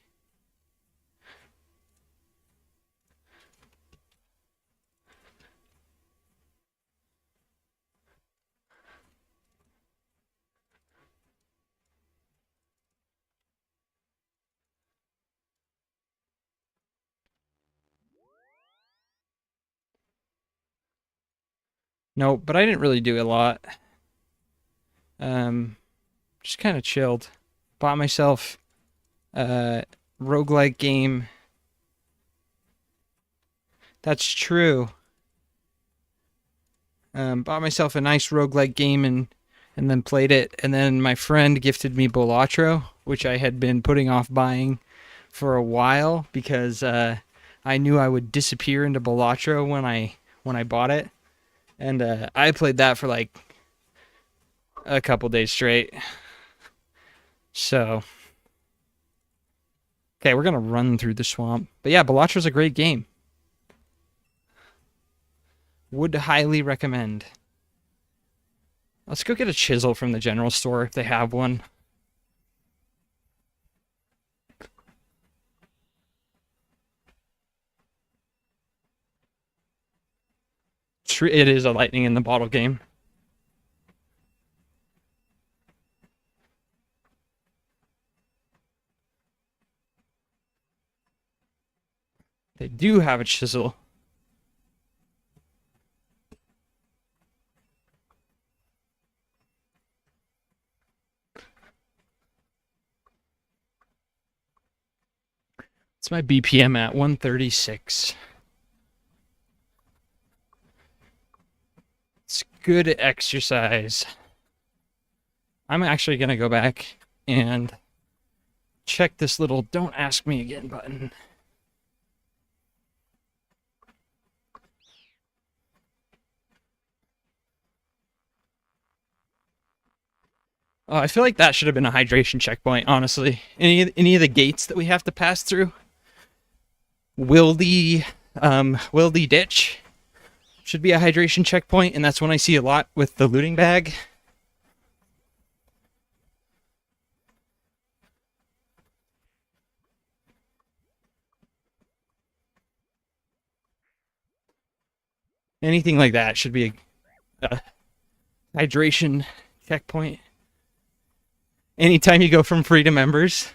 No, but I didn't really do a lot. Just kind of chilled. Bought myself a roguelike game. That's true. Bought myself a nice roguelike game and then played it. And then my friend gifted me Bolatro, which I had been putting off buying for a while because I knew I would disappear into Bolatro when I bought it. And I played that for like a couple days straight. So, okay, we're going to run through the swamp. But yeah, Balatra's a great game. Would highly recommend. Let's go get a chisel from the general store if they have one. It is a lightning in the bottle game. They do have a chisel. It's my BPM at 136. It's good exercise. I'm actually going to go back and check this little "don't ask me again" button. Oh, I feel like that should have been a hydration checkpoint, honestly. Any of the gates that we have to pass through. Wildy Ditch should be a hydration checkpoint, and that's one I see a lot with the looting bag. Anything like that should be a hydration checkpoint. Anytime you go from free to members.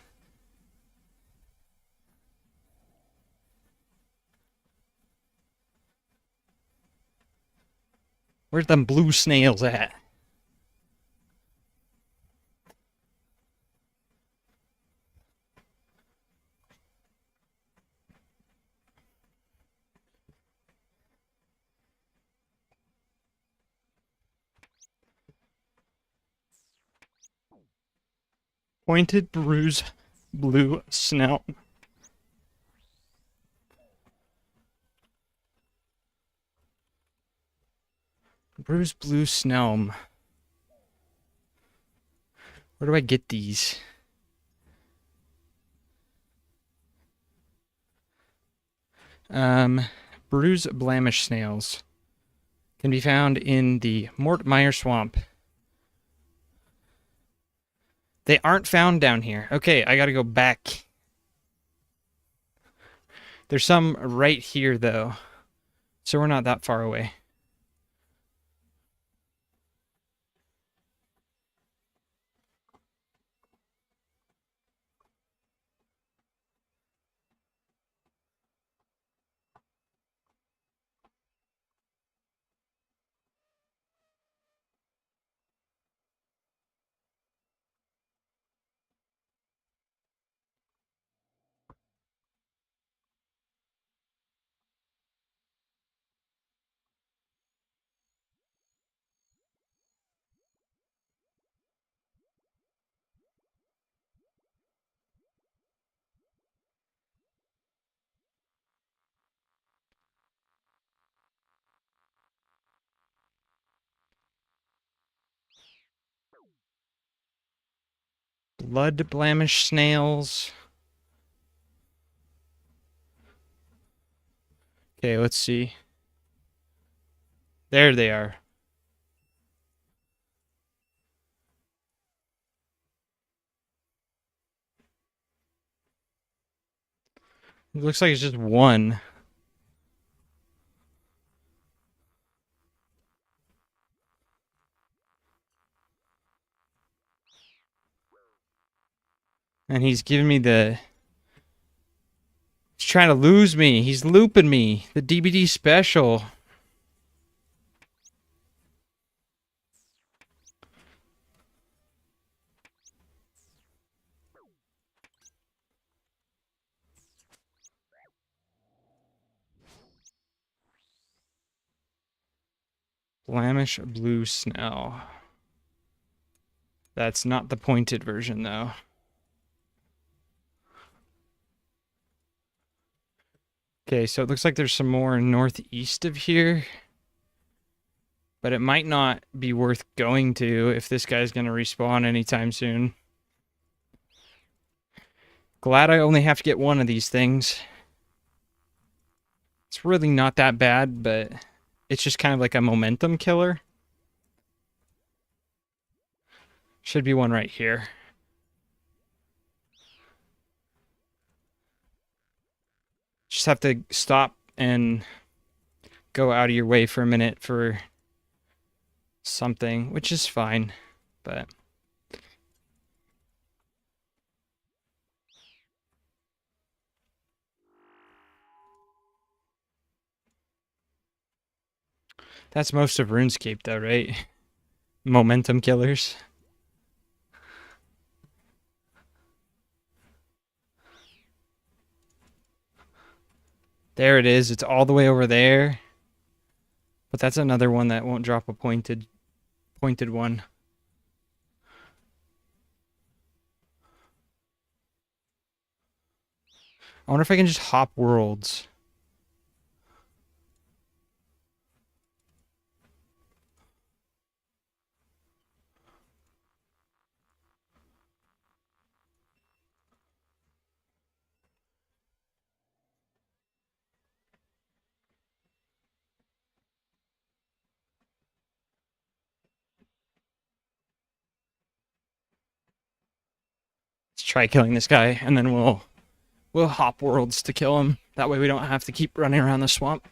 Where's them blue snails at? Pointed bruise blue snout. Bruise blue snelm. Where do I get these? Bruise blamish snails can be found in the Mortmeyer Swamp. They aren't found down here. Okay, I gotta go back. There's some right here, though. So we're not that far away. Blood blamish snails. Okay, let's see. There they are. It looks like it's just one. And he's giving me the... He's trying to lose me. He's looping me. The DBD special. Blamish blue snell. That's not the pointed version, though. Okay, so it looks like there's some more northeast of here. But it might not be worth going to if this guy's going to respawn anytime soon. Glad I only have to get one of these things. It's really not that bad, but it's just kind of like a momentum killer. Should be one right here. Just have to stop and go out of your way for a minute for something, which is fine, but... That's most of RuneScape, though, right? Momentum killers. There it is. It's all the way over there. But that's another one that won't drop a pointed one. I wonder if I can just hop worlds. Let's try killing this guy, and then we'll hop worlds to kill him. That way we don't have to keep running around the swamp.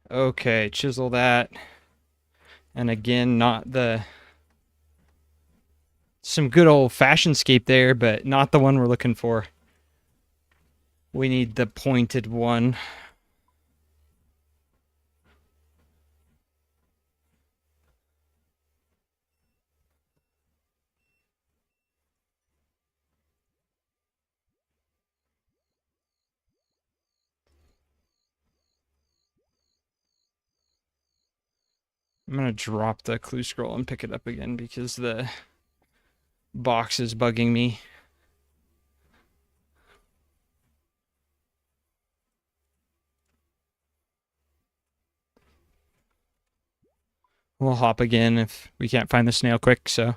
Okay, chisel that. And again, not the... Some good old-fashioned scape there, but not the one we're looking for. We need the pointed one. I'm going to drop the clue scroll and pick it up again because the box is bugging me. We'll hop again if we can't find the snail quick, so...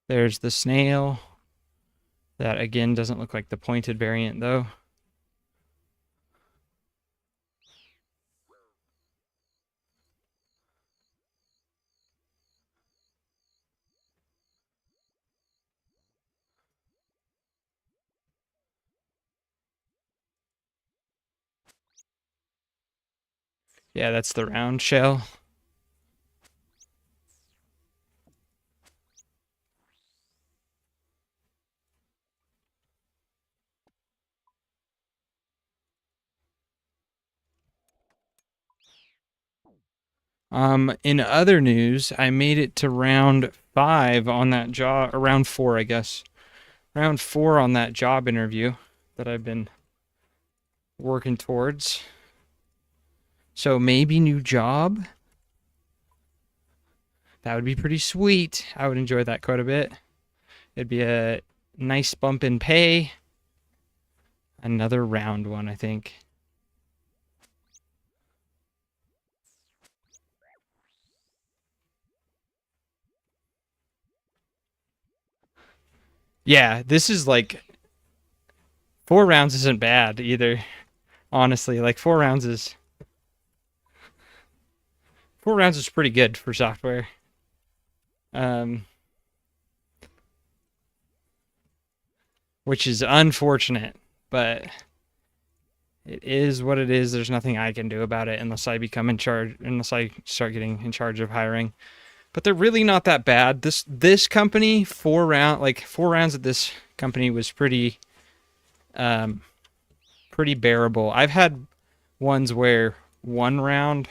There's the snail. That, again, doesn't look like the pointed variant, though. Yeah, that's the round shell. In other news, I made it to round 5 on that job, or round 4, I guess. Round 4 on that job interview that I've been working towards. So maybe new job. That would be pretty sweet. I would enjoy that quite a bit. It'd be a nice bump in pay. Another round one, I think. Yeah, this is like 4 rounds isn't bad either. Honestly, like 4 rounds is pretty good for software. Which is unfortunate, but it is what it is. There's nothing I can do about it unless I become in charge, unless I start getting in charge of hiring. But they're really not that bad. This company, 4 rounds at this company was pretty bearable. I've had ones where 1 round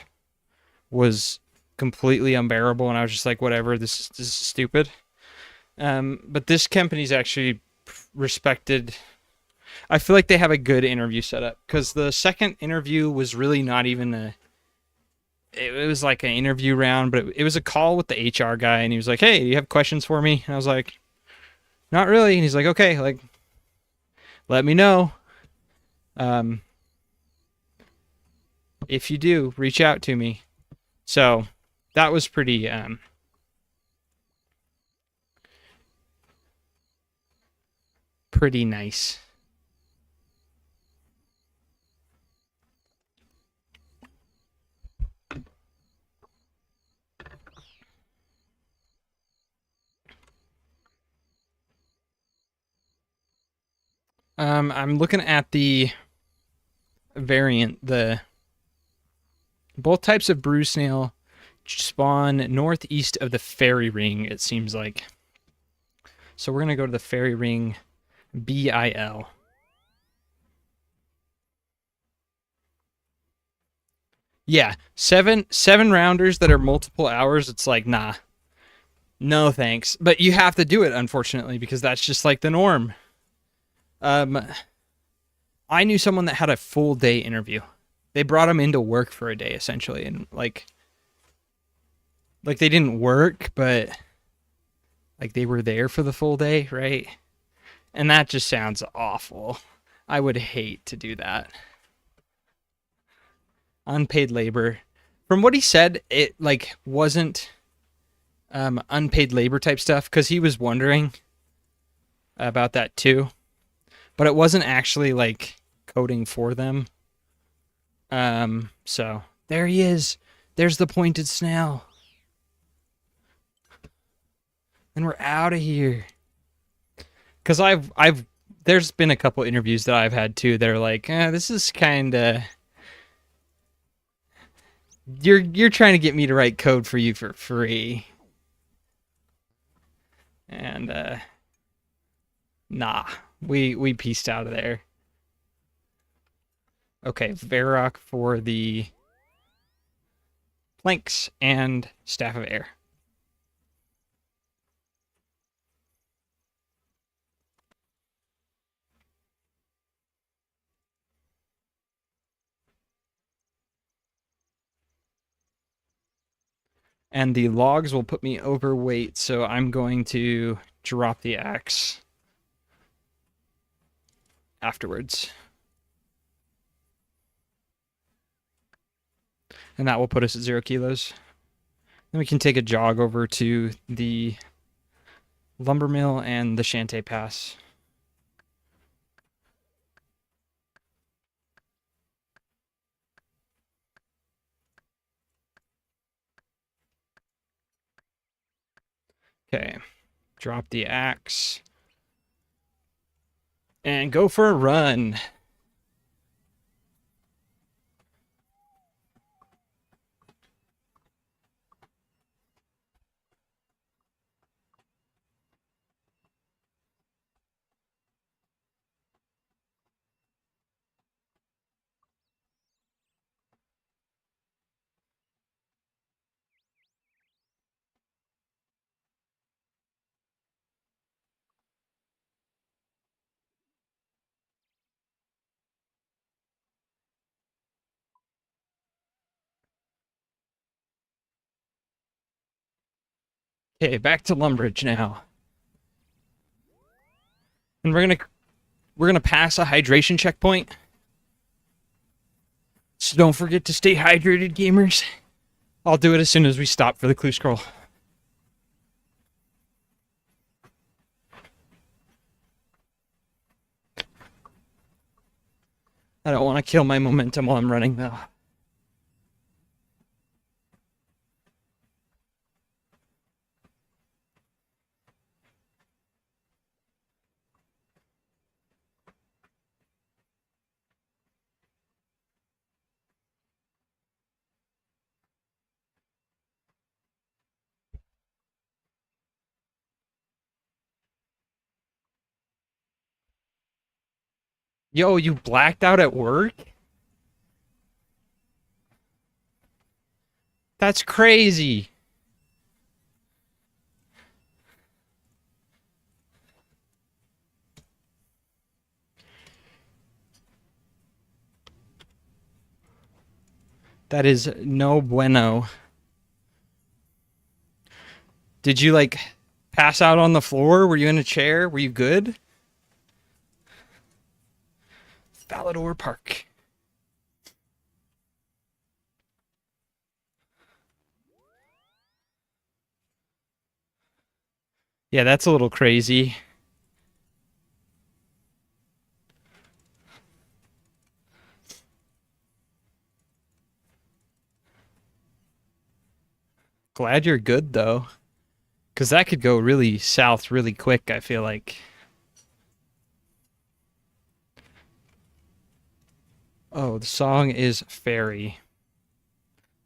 was completely unbearable, and I was just like, whatever, this is stupid. But this company's actually respected. I feel like they have a good interview setup because the second interview was really not even it was like an interview round, but it was a call with the HR guy, and he was like, "Hey, do you have questions for me?" And I was like, "Not really." And he's like, "Okay, like, let me know. If you do, reach out to me." So that was pretty nice. I'm looking at the variant. The both types of bruise snail spawn northeast of the fairy ring, it seems like. So we're gonna go to the fairy ring BIL. Yeah, seven rounders that are multiple hours. It's like, nah, no thanks. But you have to do it, unfortunately, because that's just like the norm. Um, I knew someone that had a full day interview. They brought him into work for a day, essentially, and like they didn't work, but like they were there for the full day, right? And that just sounds awful. I would hate to do that. Unpaid labor. From what he said, it like wasn't unpaid labor type stuff because he was wondering about that too. But it wasn't actually like coding for them. So there he is. There's the pointed snail. And we're out of here. Because there's been a couple interviews that I've had too that are like, this is kind of, you're trying to get me to write code for you for free. And nah, we pieced out of there. Okay, Varrock for the planks and Staff of Air. And the logs will put me overweight, so I'm going to drop the axe afterwards. And that will put us at 0 kilos. Then we can take a jog over to the lumber mill and the Shantae Pass. Okay, drop the axe and go for a run. Okay, back to Lumbridge now. And we're gonna pass a hydration checkpoint. So don't forget to stay hydrated, gamers. I'll do it as soon as we stop for the clue scroll. I don't want to kill my momentum while I'm running, though. Yo, you blacked out at work? That's crazy. That is no bueno. Did you like pass out on the floor? Were you in a chair? Were you good? Falador Park. Yeah, that's a little crazy. Glad you're good, though. Because that could go really south really quick, I feel like. Oh, the song is Fairy.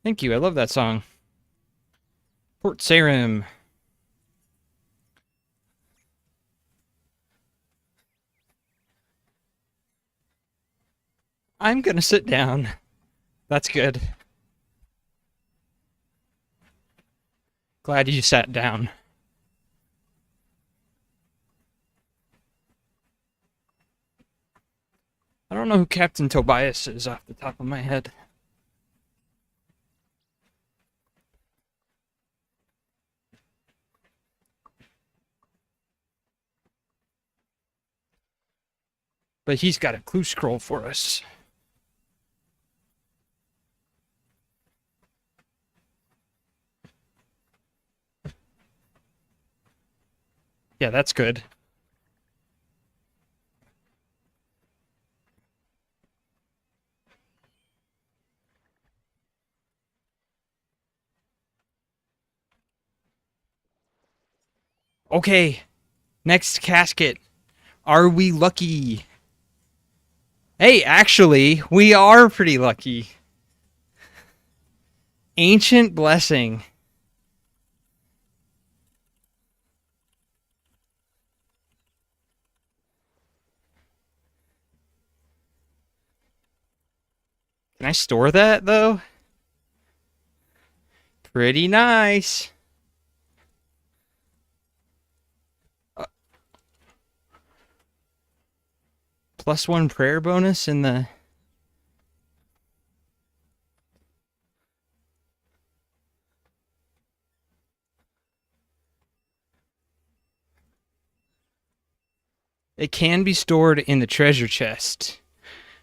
Thank you. I love that song. Port Sarim. I'm gonna sit down. That's good. Glad you sat down. I don't know who Captain Tobias is off the top of my head. But he's got a clue scroll for us. Yeah, that's good. Okay, next casket. Are we lucky? Hey, actually, we are pretty lucky. Ancient Blessing. Can I store that, though? Pretty nice. +1 prayer bonus in the... It can be stored in the treasure chest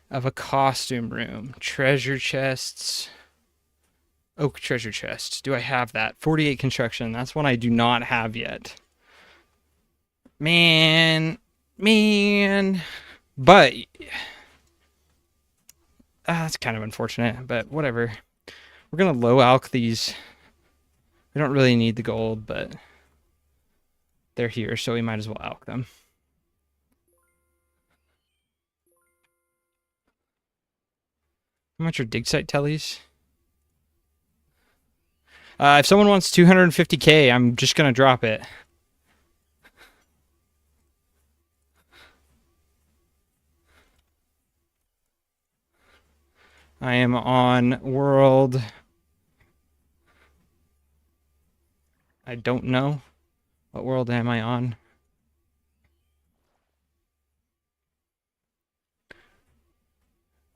of a costume room. Treasure chests. Oak treasure chest. Do I have that? 48 construction. That's one I do not have yet. Man. But that's kind of unfortunate, but whatever. We're going to low alch these. We don't really need the gold, but they're here, so we might as well alch them. How much are dig site tellies? If someone wants 250k, I'm just going to drop it. I am on world... I don't know. What world am I on?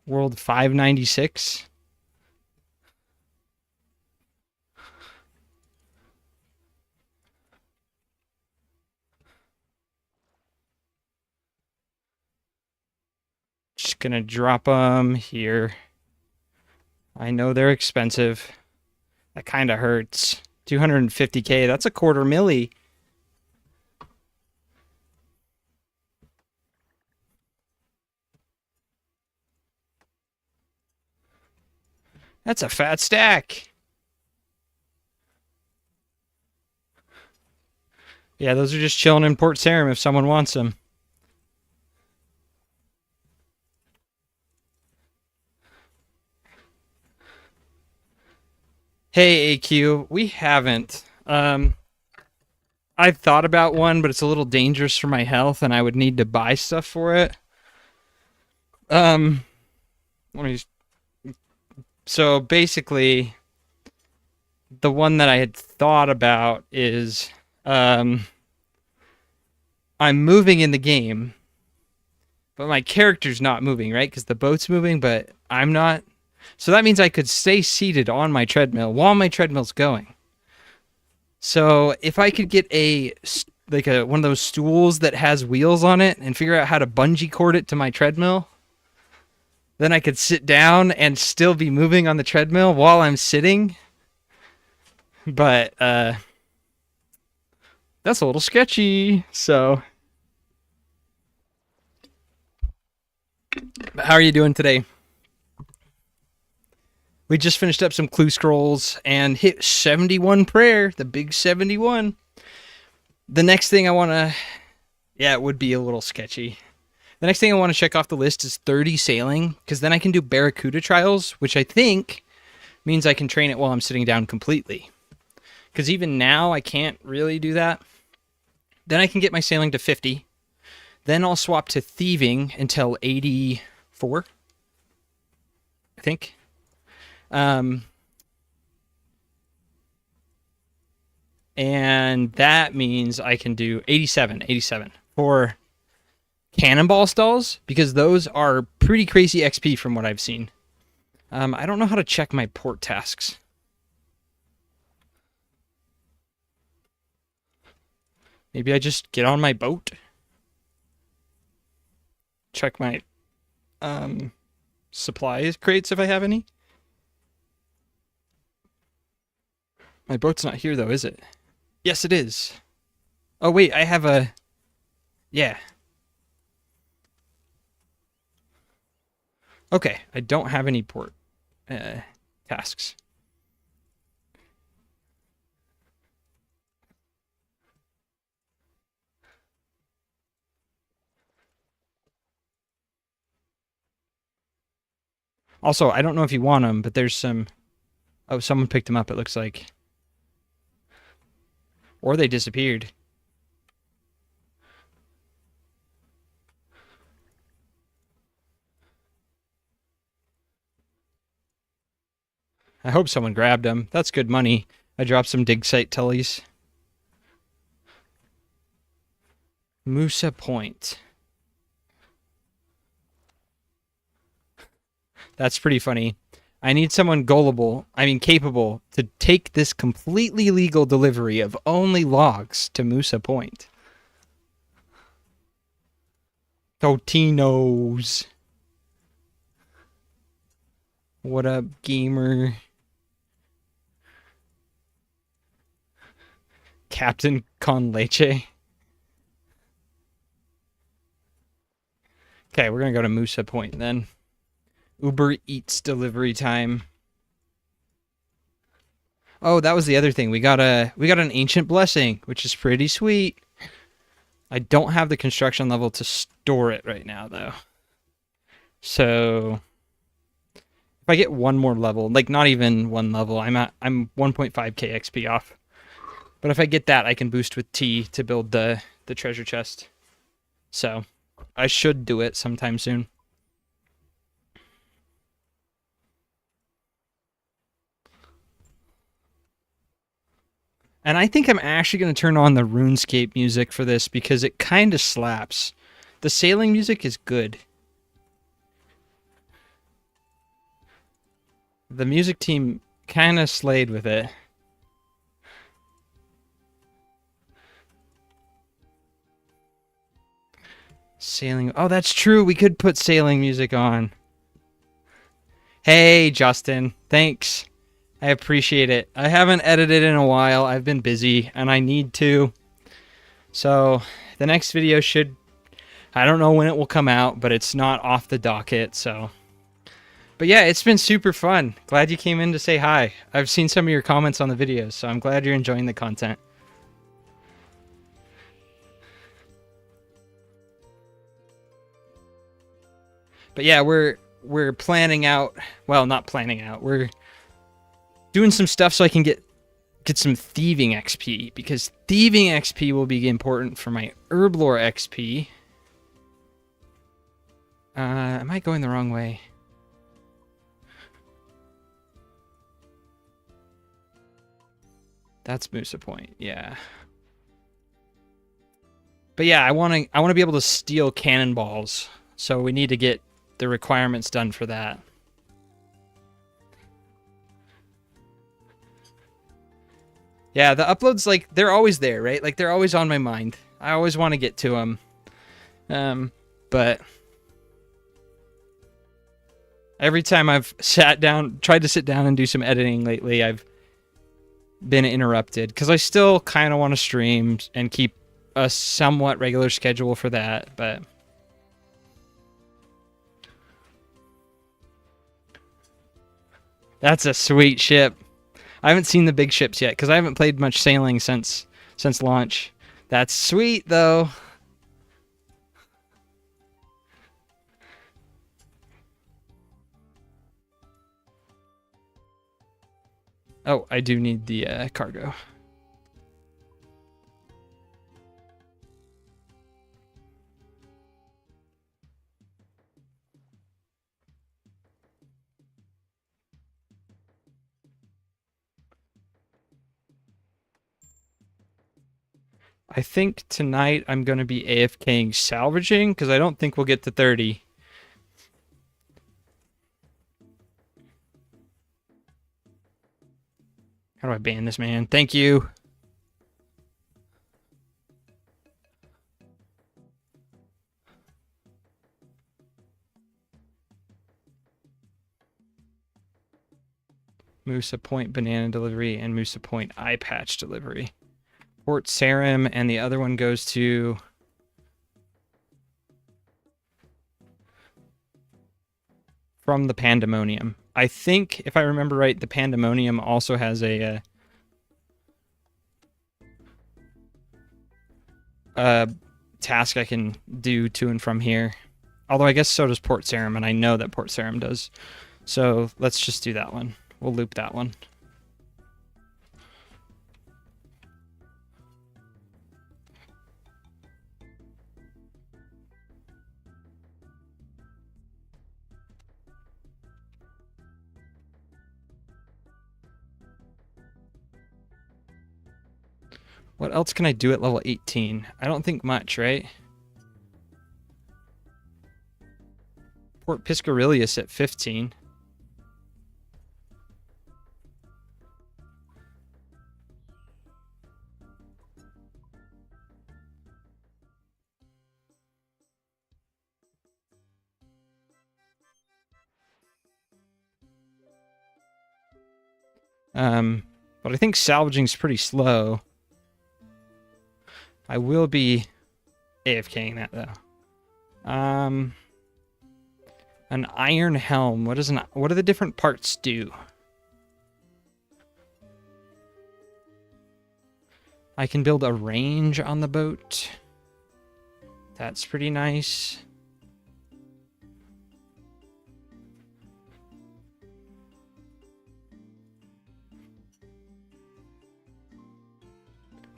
World 596. Just gonna drop them here. I know they're expensive. That kind of hurts. 250k, that's a quarter milli. That's a fat stack. Yeah, those are just chilling in Port Sarim if someone wants them. Hey, AQ, we haven't. I've thought about one, but it's a little dangerous for my health, and I would need to buy stuff for it. Let me... So basically, the one that I had thought about is I'm moving in the game, but my character's not moving, right? Because the boat's moving, but I'm not. So that means I could stay seated on my treadmill while my treadmill's going. So if I could get one of those stools that has wheels on it and figure out how to bungee cord it to my treadmill, then I could sit down and still be moving on the treadmill while I'm sitting. But that's a little sketchy. So how are you doing today? We just finished up some clue scrolls and hit 71 prayer, the big 71. The next thing I want to... Yeah, it would be a little sketchy. The next thing I want to check off the list is 30 sailing, because then I can do Barracuda trials, which I think means I can train it while I'm sitting down completely. Because even now, I can't really do that. Then I can get my sailing to 50. Then I'll swap to thieving until 84, I think. And that means I can do 87 for cannonball stalls, because those are pretty crazy XP from what I've seen. I don't know how to check my port tasks. Maybe I just get on my boat. Check my supplies crates if I have any. My boat's not here though, is it? Yes, it is. Oh wait, I have a... Yeah. Okay, I don't have any port tasks. Also, I don't know if you want them, but there's some... Oh, someone picked them up, it looks like. Or they disappeared. I hope someone grabbed them. That's good money. I dropped some dig site tellies. Musa Point. That's pretty funny. I need someone capable, to take this completely legal delivery of only logs to Musa Point. Totinos. What up, gamer? Captain Con Leche. Okay, we're gonna go to Musa Point then. Uber Eats delivery time. Oh, that was the other thing. We got an ancient blessing, which is pretty sweet. I don't have the construction level to store it right now though. So if I get one more level, like not even one level, I'm 1.5k XP off. But if I get that, I can boost with T to build the treasure chest. So I should do it sometime soon. And I think I'm actually going to turn on the RuneScape music for this because it kind of slaps. The sailing music is good. The music team kind of slayed with it. Sailing. Oh, that's true. We could put sailing music on. Hey, Justin. Thanks. I appreciate it. I haven't edited in a while. I've been busy, and I need to. So, the next video should... I don't know when it will come out, but it's not off the docket, so... But yeah, it's been super fun. Glad you came in to say hi. I've seen some of your comments on the videos, so I'm glad you're enjoying the content. But yeah, we're planning out... Well, not planning out. We're doing some stuff so I can get some thieving XP, because thieving XP will be important for my herblore XP. Am I going the wrong way? That's Musa Point, yeah. But yeah, I want to be able to steal cannonballs, so we need to get the requirements done for that. Yeah, the uploads, like, they're always there, right? Like, they're always on my mind. I always want to get to them. But every time I've tried to sit down and do some editing lately, I've been interrupted. Because I still kind of want to stream and keep a somewhat regular schedule for that, but... That's a sweet ship. I haven't seen the big ships yet because I haven't played much sailing since launch. That's sweet though. Oh, I do need the cargo. I think tonight I'm going to be AFKing salvaging because I don't think we'll get to 30. How do I ban this man? Thank you. Moosa Point banana delivery and Moosa Point eye patch delivery. Port Sarim, and the other one goes to from the Pandemonium. I think, if I remember right, the Pandemonium also has a task I can do to and from here. Although I guess so does Port Sarim, and I know that Port Sarim does. So let's just do that one. We'll loop that one. What else can I do at level 18? I don't think much, right? Port Piscarilius at 15. But I think salvaging's pretty slow. I will be AFKing that though. An iron helm. What do the different parts do? I can build a range on the boat. That's pretty nice.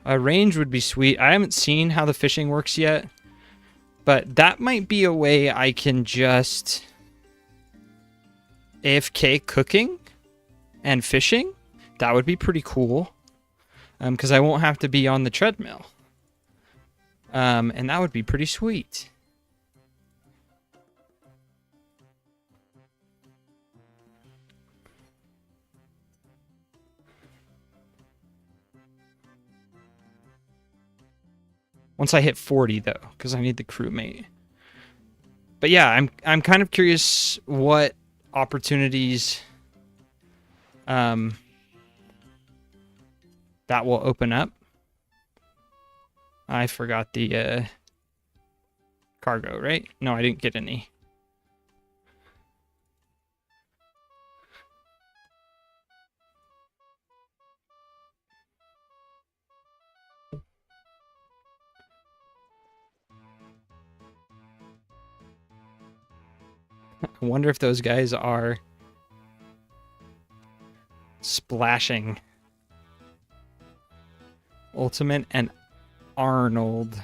A range would be sweet. I haven't seen how the fishing works yet, but that might be a way I can just AFK cooking and fishing. That would be pretty cool, because I won't have to be on the treadmill, and that would be pretty sweet. Once I hit 40 though, because I need the crewmate. But yeah, I'm kind of curious what opportunities that will open up. I forgot the cargo, right? No, I didn't get any. I wonder if those guys are splashing. Ultimate and Arnold.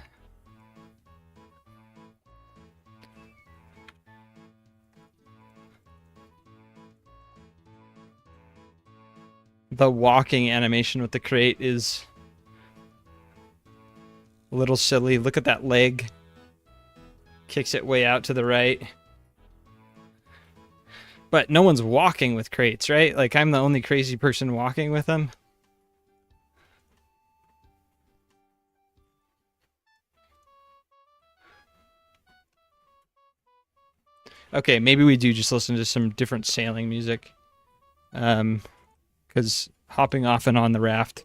The walking animation with the crate is a little silly. Look at that leg. Kicks it way out to the right. But no one's walking with crates, right? Like, I'm the only crazy person walking with them. Okay, maybe we do just listen to some different sailing music. Because hopping off and on the raft.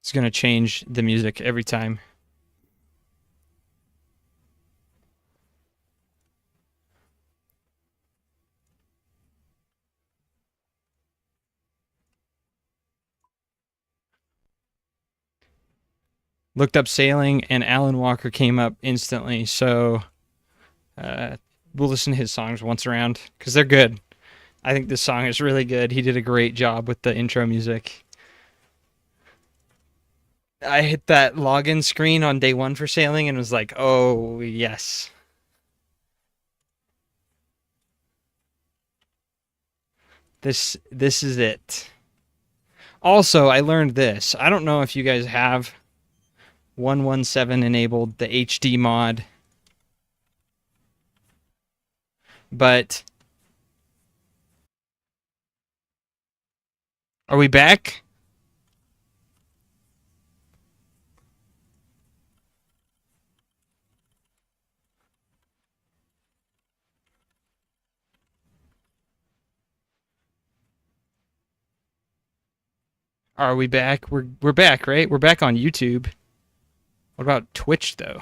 It's going to change the music every time. Looked up sailing and Alan Walker came up instantly. So we'll listen to his songs once around because they're good. I think this song is really good. He did a great job with the intro music. I hit that login screen on day one for sailing and was like, oh, yes. This is it. Also, I learned this. I don't know if you guys have 117 enabled, the HD mod. But are we back? Are we back? We're back, right? We're back on YouTube. What about Twitch though?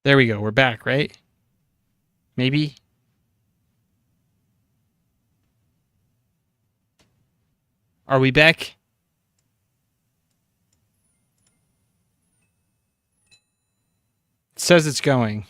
There we go. We're back, right? Maybe. Are we back? It says it's going.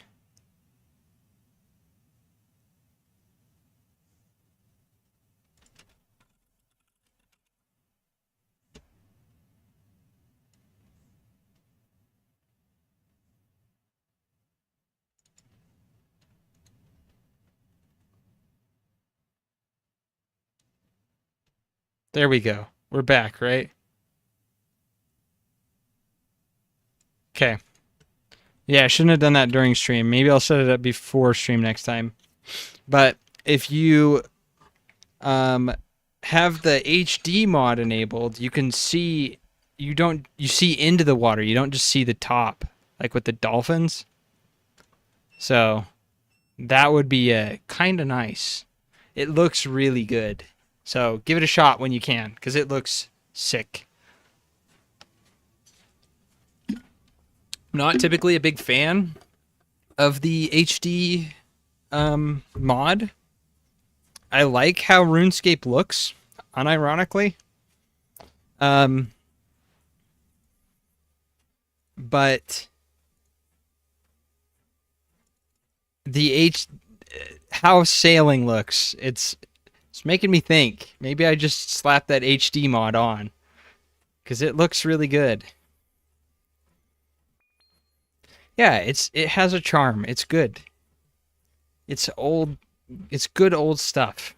There we go. We're back, right? Okay. Yeah, I shouldn't have done that during stream. Maybe I'll set it up before stream next time. But if you have the HD mod enabled, you can see you see into the water. You don't just see the top like with the dolphins. So that would be kind of nice. It looks really good. So give it a shot when you can because it looks sick. I'm not typically a big fan of the HD mod. I like how RuneScape looks, unironically. But how sailing looks, it's making me think. Maybe I just slap that HD mod on because it looks really good. Yeah, it has a charm. It's good. It's old. It's good old stuff.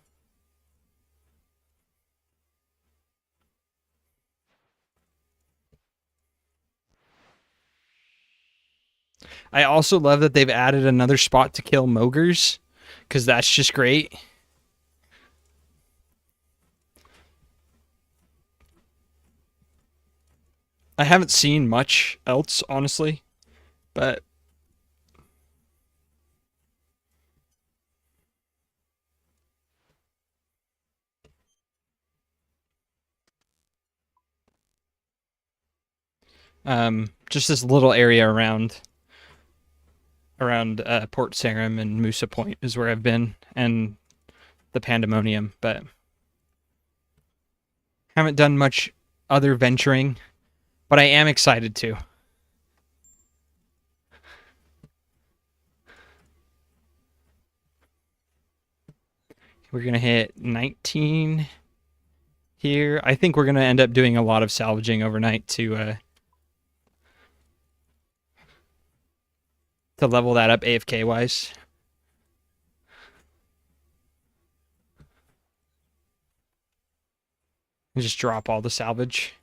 I also love that they've added another spot to kill Mogres because that's just great. I haven't seen much else, honestly, but just this little area around Port Sarim and Musa Point is where I've been, and the Pandemonium, but haven't done much other venturing, but I am excited to. We're going to hit 19 here. I think we're going to end up doing a lot of salvaging overnight to level that up AFK wise. And just drop all the salvage.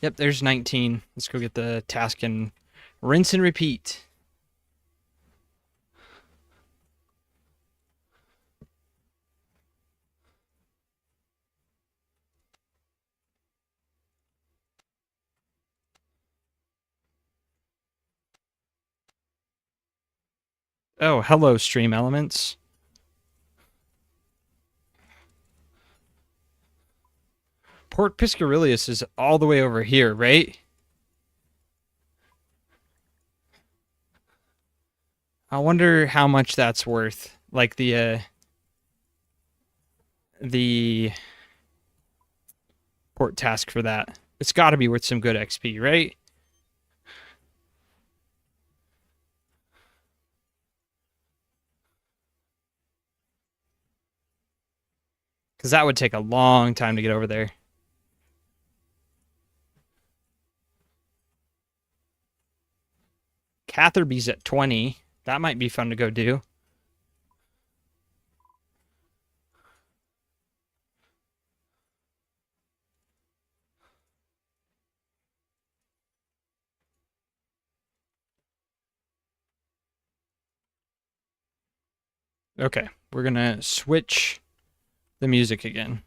Yep, there's 19. Let's go get the task and rinse and repeat. Oh, hello, stream elements. Port Piscarius is all the way over here, right? I wonder how much that's worth. Like the port task for that. It's got to be worth some good XP, right? Because that would take a long time to get over there. Catherby's at 20. That might be fun to go do. Okay, we're going to switch the music again.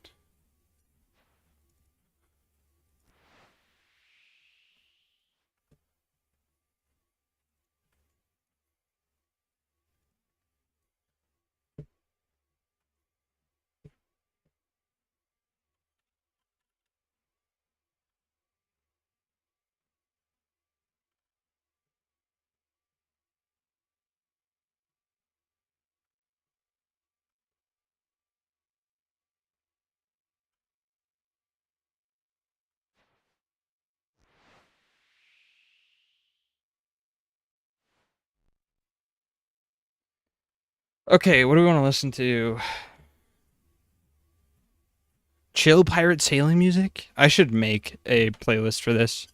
Okay, what do we want to listen to? Chill pirate sailing music? I should make a playlist for this.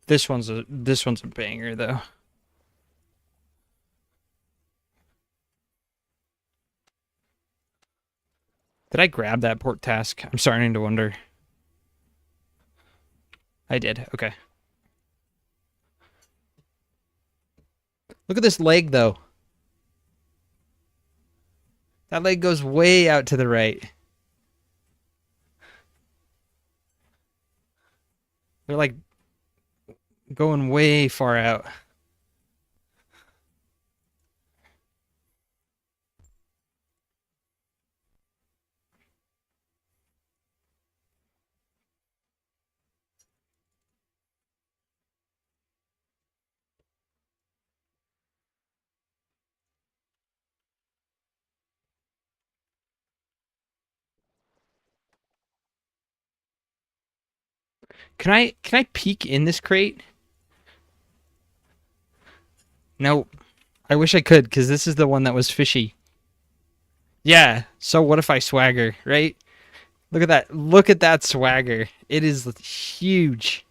This one's a banger though. Did I grab that port task? I'm starting to wonder. I did. Okay. Look at this leg though. That leg goes way out to the right. They're like going way far out. Can I peek in this crate? No. I wish I could, because this is the one that was fishy. Yeah, so what if I swagger, right? Look at that. Look at that swagger. It is huge.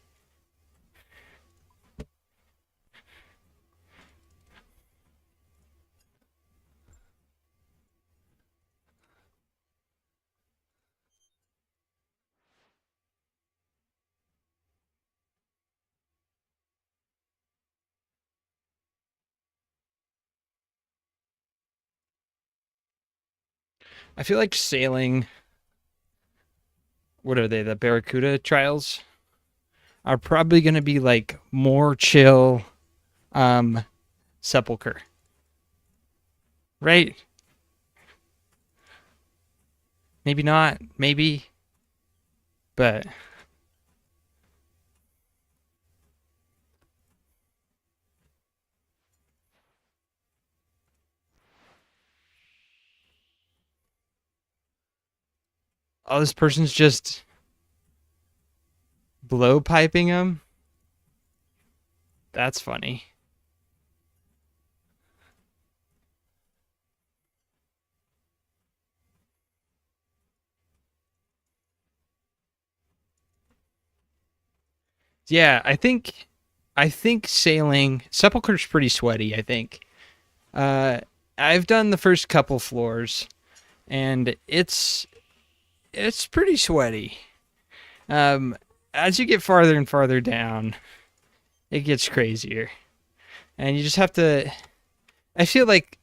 I feel like sailing, what are they, the Barracuda trials? Are probably going to be like more chill Sepulcher. Right? Maybe not, maybe, but oh, this person's just blow piping him. That's funny. Yeah, I think sailing Sepulcher's pretty sweaty, I think. Uh I've done the first couple floors and it's pretty sweaty. Um as you get farther and farther down, it gets crazier. And you just have to I feel like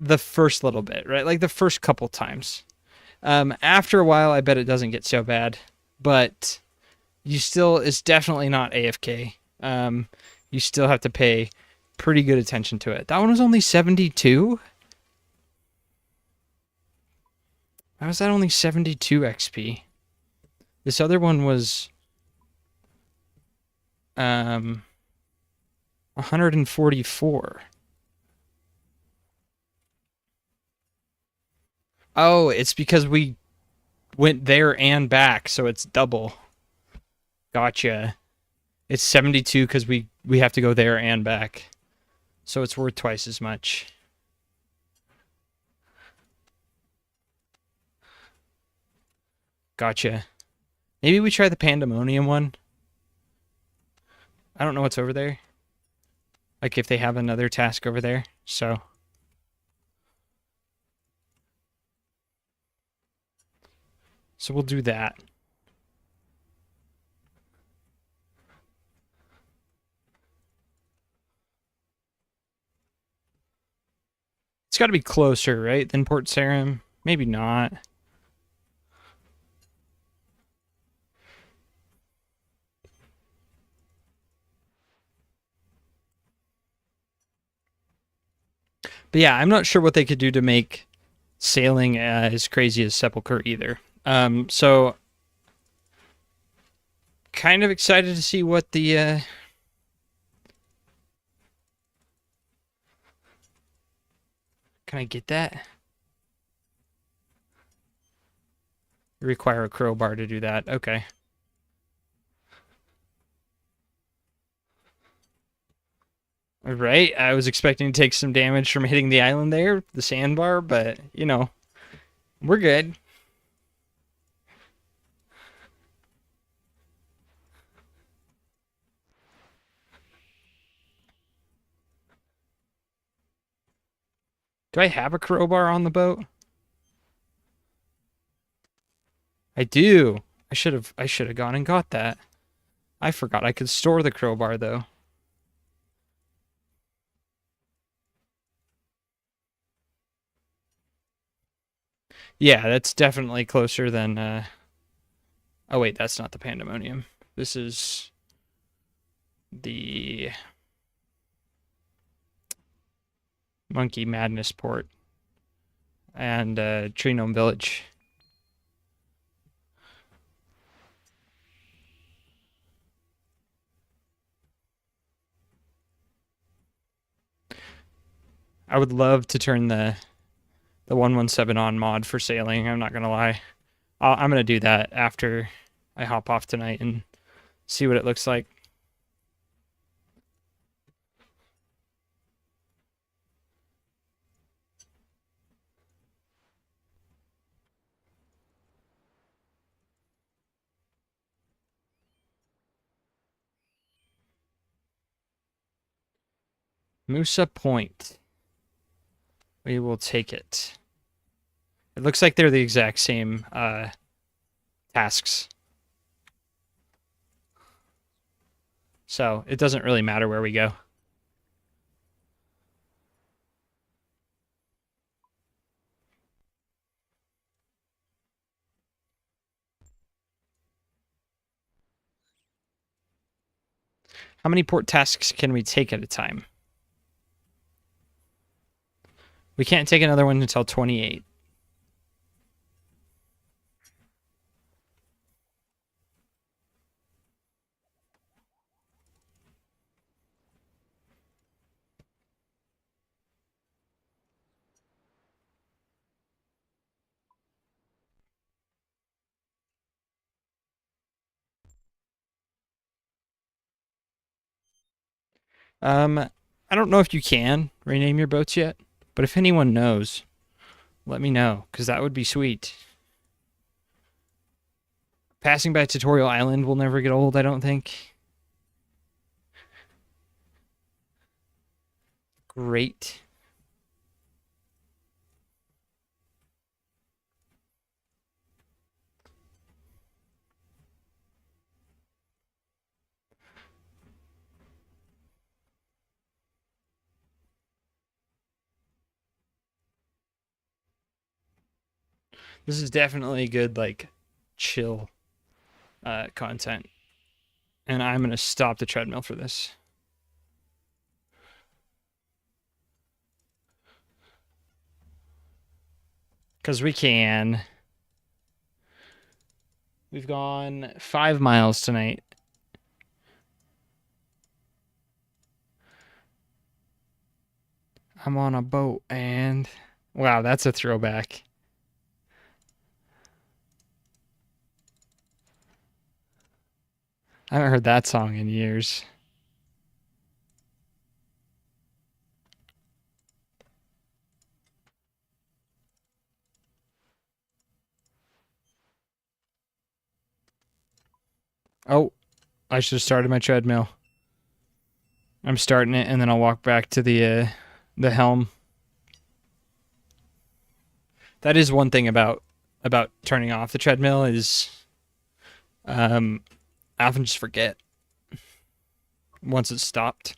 the first little bit, right? Like the first couple times. After a while I bet it doesn't get so bad, but it's definitely not AFK. You still have to pay pretty good attention to it. That one was only 72. How was that only 72 XP? This other one was 144. Oh, it's because we went there and back, so it's double. Gotcha. It's 72 because we have to go there and back. So it's worth twice as much. Gotcha. Maybe we try the Pandemonium one. I don't know what's over there. Like if they have another task over there. So we'll do that. It's got to be closer, right, than Port Sarim? Maybe not. But yeah, I'm not sure what they could do to make sailing as crazy as Sepulchre either. So kind of excited to see what the can I get that? You require a crowbar to do that. Okay. All right. I was expecting to take some damage from hitting the island there, the sandbar, but you know, we're good. Do I have a crowbar on the boat? I do. I should have gone and got that. I forgot I could store the crowbar though. Yeah, that's definitely closer than oh wait, that's not the Pandemonium. This is the Monkey Madness Port and Tree Gnome Village. I would love to turn the 117 on mod for sailing. I'm not gonna lie. I'm gonna do that after I hop off tonight and see what it looks like. Musa Point. We will take it. It looks like they're the exact same tasks. So it doesn't really matter where we go. How many port tasks can we take at a time? We can't take another one until 28. I don't know if you can rename your boats yet, but if anyone knows, let me know, because that would be sweet. Passing by Tutorial Island will never get old, I don't think. Great. This is definitely a good, like, chill content. And I'm going to stop the treadmill for this. Because we can. We've gone 5 miles tonight. I'm on a boat and... Wow, that's a throwback. I haven't heard that song in years. Oh, I should have started my treadmill. I'm starting it, and then I'll walk back to the helm. That is one thing about turning off the treadmill is I often just forget once it's stopped.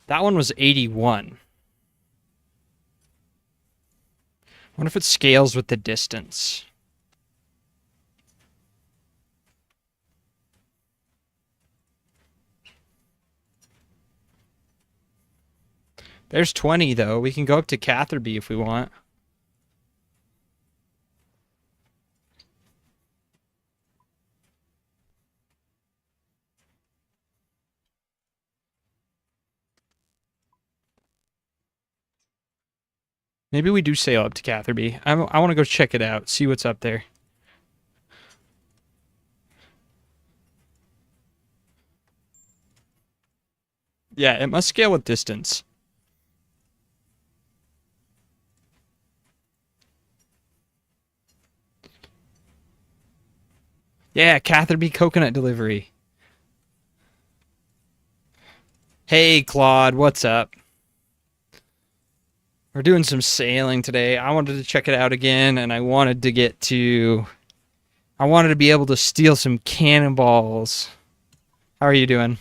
That one was 81. I wonder if it scales with the distance. There's 20, though. We can go up to Catherby if we want. Maybe we do sail up to Catherby. I want to go check it out, see what's up there. Yeah, it must scale with distance. Yeah, Catherby coconut delivery. Hey, Claude, what's up? We're doing some sailing today. I wanted to check it out again, and I wanted to get to... I wanted to be able to steal some cannonballs. How are you doing?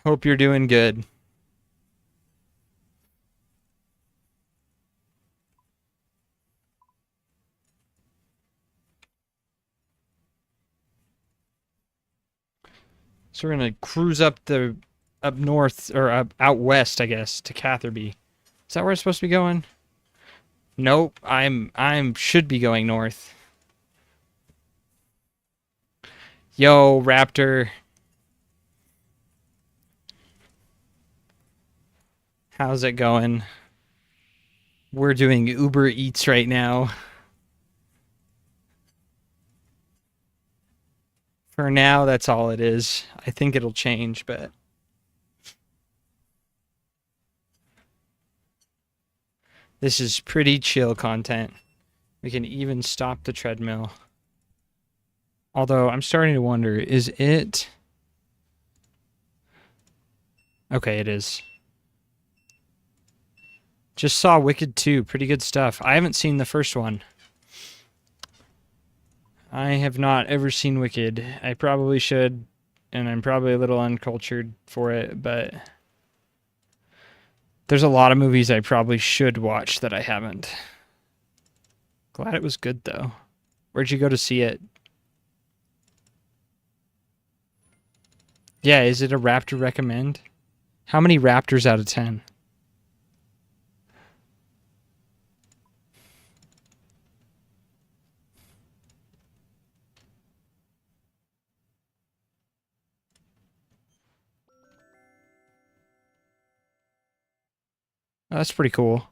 Hope you're doing good. So we're gonna cruise up north or out west, I guess, to Catherby. Is that where it's supposed to be going? Nope. I'm should be going north. Yo, Raptor. How's it going? We're doing Uber Eats right now. For now, that's all it is. I think it'll change, but... This is pretty chill content. We can even stop the treadmill. Although, I'm starting to wonder, is it... Okay, it is. Just saw Wicked 2. Pretty good stuff. I haven't seen the first one. I have not ever seen Wicked. I probably should, and I'm probably a little uncultured for it, but there's a lot of movies I probably should watch that I haven't. Glad it was good, though. Where'd you go to see it? Yeah, is it a Raptor recommend? How many Raptors out of 10? Oh, that's pretty cool.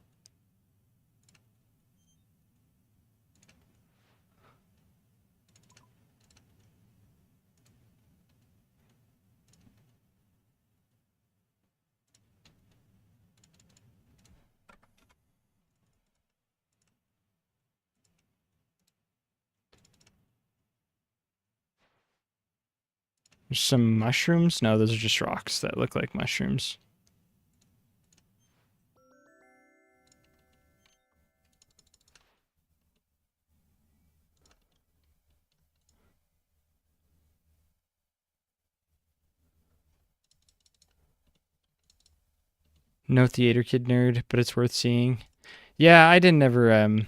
There's some mushrooms. No, those are just rocks that look like mushrooms. No theater kid nerd, but it's worth seeing. Yeah, I didn't ever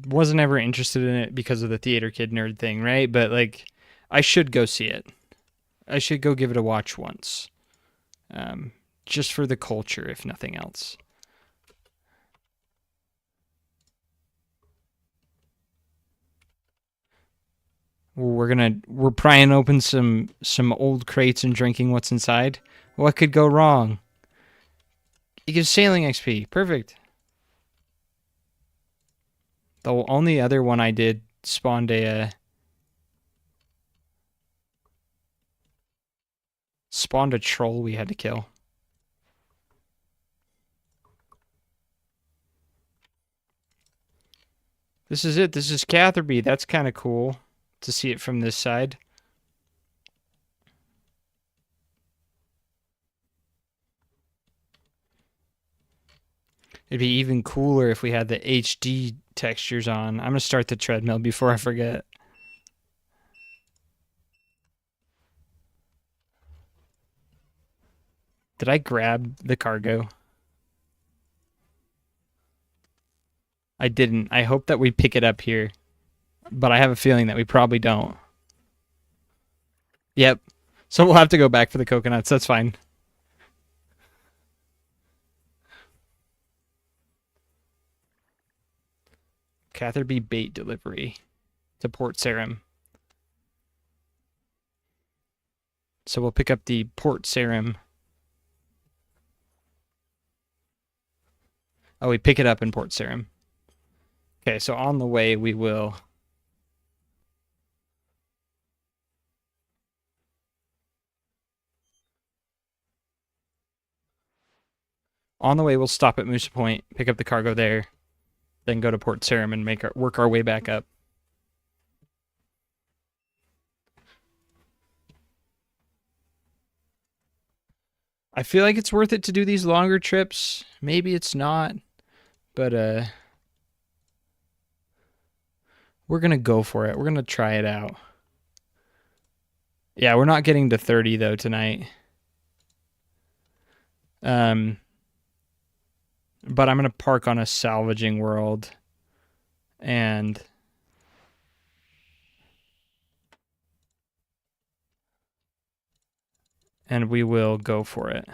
wasn't ever interested in it because of the theater kid nerd thing, right? But like, I should go see it. I should go give it a watch once, just for the culture, if nothing else. We're prying open some old crates and drinking what's inside. What could go wrong? It gives sailing XP. Perfect. The only other one I did spawned a troll we had to kill. This is it. This is Catherby. That's kind of cool to see it from this side. It'd be even cooler if we had the HD textures on. I'm going to start the treadmill before I forget. Did I grab the cargo? I didn't. I hope that we pick it up here. But I have a feeling that we probably don't. Yep. So we'll have to go back for the coconuts. That's fine. Catherby bait delivery to Port Sarim. So we'll pick up the Port Sarim. Oh, we pick it up in Port Sarim. Okay, so on the way we will... On the way we'll stop at Moosa Point, pick up the cargo there, then go to Port Sarim and work our way back up. I feel like it's worth it to do these longer trips. Maybe it's not, but we're going to go for it. We're going to try it out. Yeah, we're not getting to 30 though tonight. But I'm going to park on a salvaging world and we will go for it.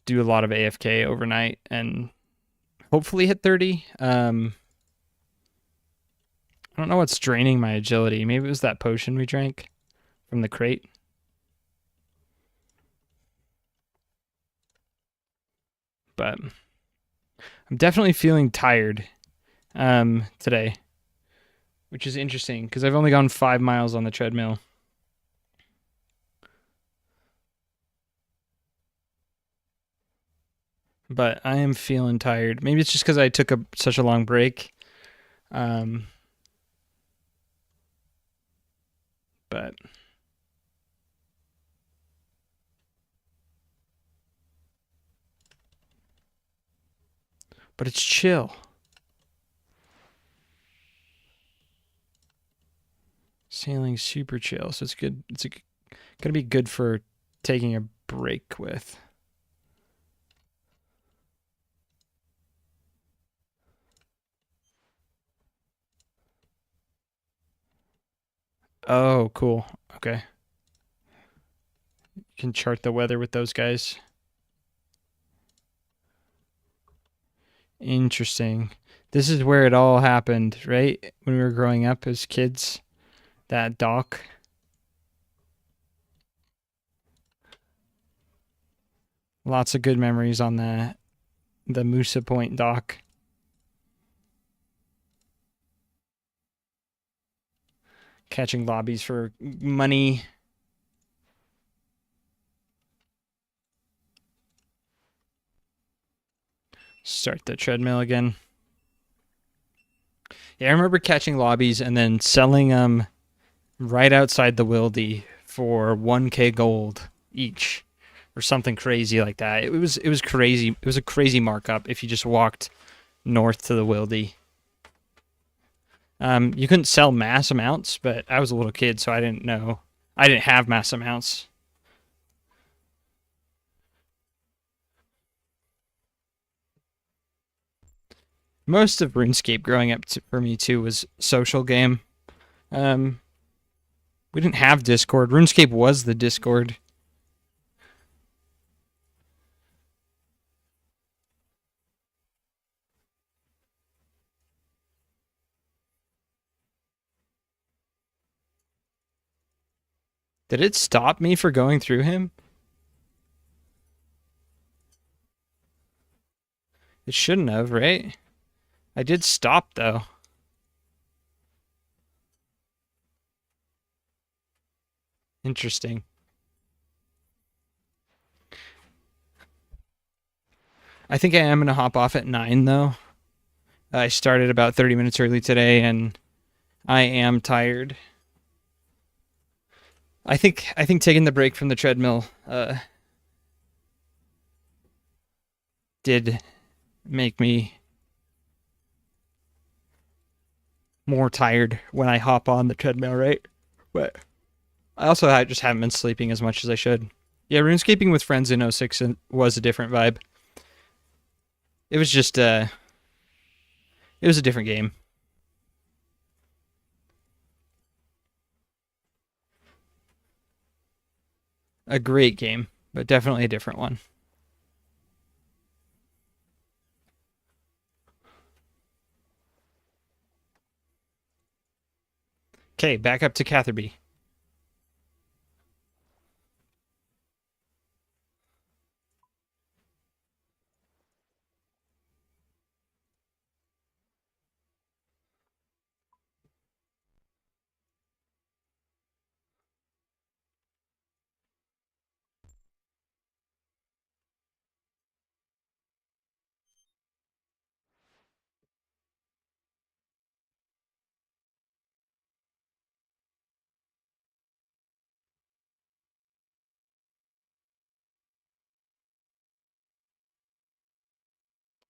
Do a lot of AFK overnight and hopefully hit 30. I don't know what's draining my agility. Maybe it was that potion we drank from the crate. But I'm definitely feeling tired today, which is interesting because I've only gone 5 miles on the treadmill. But I am feeling tired. Maybe it's just because I took such a long break. But it's chill. Sailing's super chill, so it's good. It's gonna be good for taking a break with. Oh, cool. Okay. You can chart the weather with those guys. Interesting. This is where it all happened, right? When we were growing up as kids. That dock. Lots of good memories on the Moosa Point dock. Catching lobbies for money. Start the treadmill again. Yeah, I remember catching lobbies and then selling them right outside the Wildy for 1k gold each or something crazy like that. It was crazy. It was a crazy markup if you just walked north to the Wildy. You couldn't sell mass amounts, but I was a little kid, so I didn't know. I didn't have mass amounts. Most of RuneScape growing up for me too was social game. Um, we didn't have Discord. RuneScape was the Discord. Did it stop me for going through him? It shouldn't have, right? I did stop though. Interesting. I think I am going to hop off at 9 though. I started about 30 minutes early today and I am tired. I think taking the break from the treadmill did make me more tired when I hop on the treadmill, right? But I just haven't been sleeping as much as I should. Yeah, RuneScaping with friends in 06 was a different vibe. It was just it was a different game. A great game, but definitely a different one. Okay, back up to Catherby.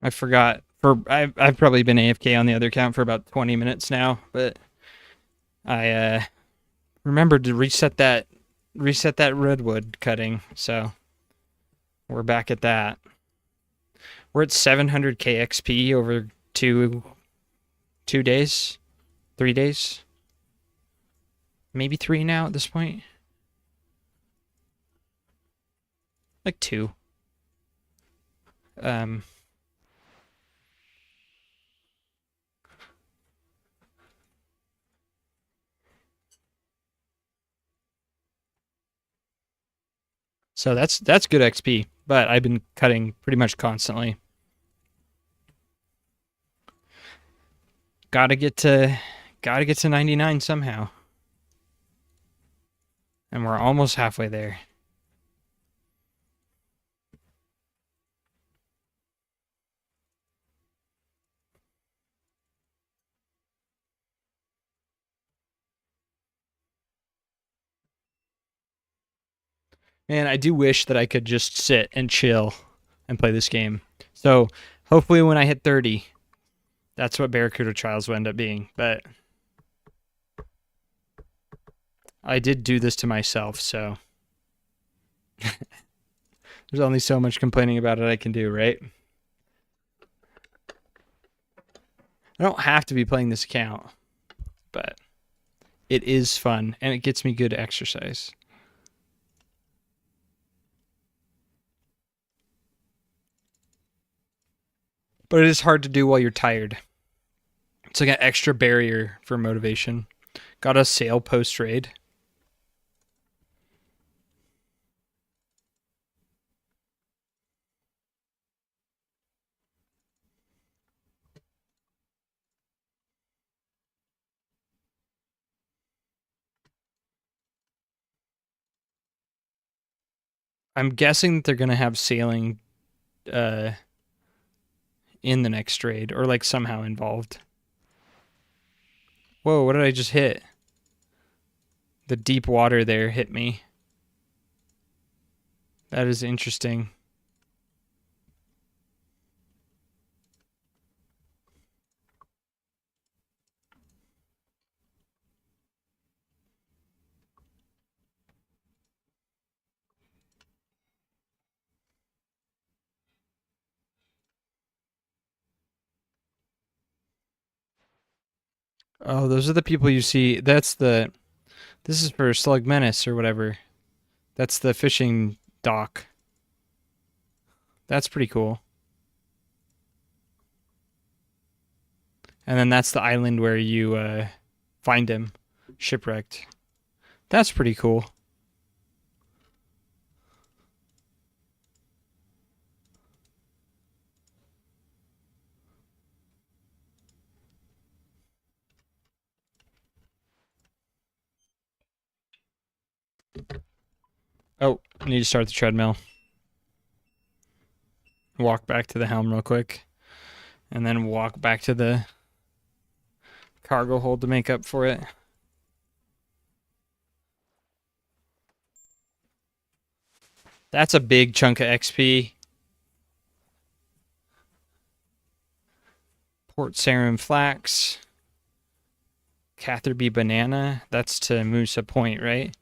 I forgot. I've probably been AFK on the other account for about 20 minutes now, but I remembered to reset that redwood cutting, so we're back at that. We're at 700k XP over 2 days, 3 days, maybe 3 now at this point. Like 2. Um, so that's good XP, but I've been cutting pretty much constantly. Gotta get to 99 somehow. And we're almost halfway there. Man, I do wish that I could just sit and chill and play this game. So hopefully when I hit 30, that's what Barracuda Trials will end up being. But I did do this to myself, so there's only so much complaining about it I can do, right? I don't have to be playing this account, but it is fun and it gets me good exercise. But it is hard to do while you're tired. It's like an extra barrier for motivation. Got a sale post raid. I'm guessing that they're gonna have sailing uh, in the next raid or like somehow involved. Whoa, what did I just hit? The deep water there hit me. That is interesting. Oh, those are the people you see. This is for Slug Menace or whatever. That's the fishing dock. That's pretty cool. And then that's the island where you find him, shipwrecked. That's pretty cool. Oh, I need to start the treadmill. Walk back to the helm real quick. And then walk back to the cargo hold to make up for it. That's a big chunk of XP. Port Sarum Flax. Catherby Banana. That's to Moosa Point, right?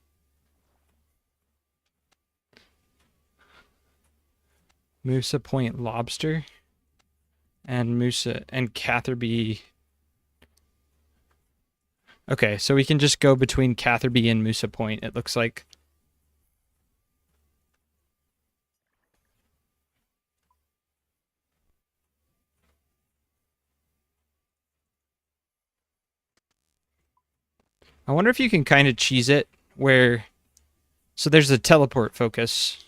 Moosa Point Lobster. And Moosa and Catherby. Okay, so we can just go between Catherby and Moosa Point, it looks like. I wonder if you can kind of cheese it where... So there's a teleport focus.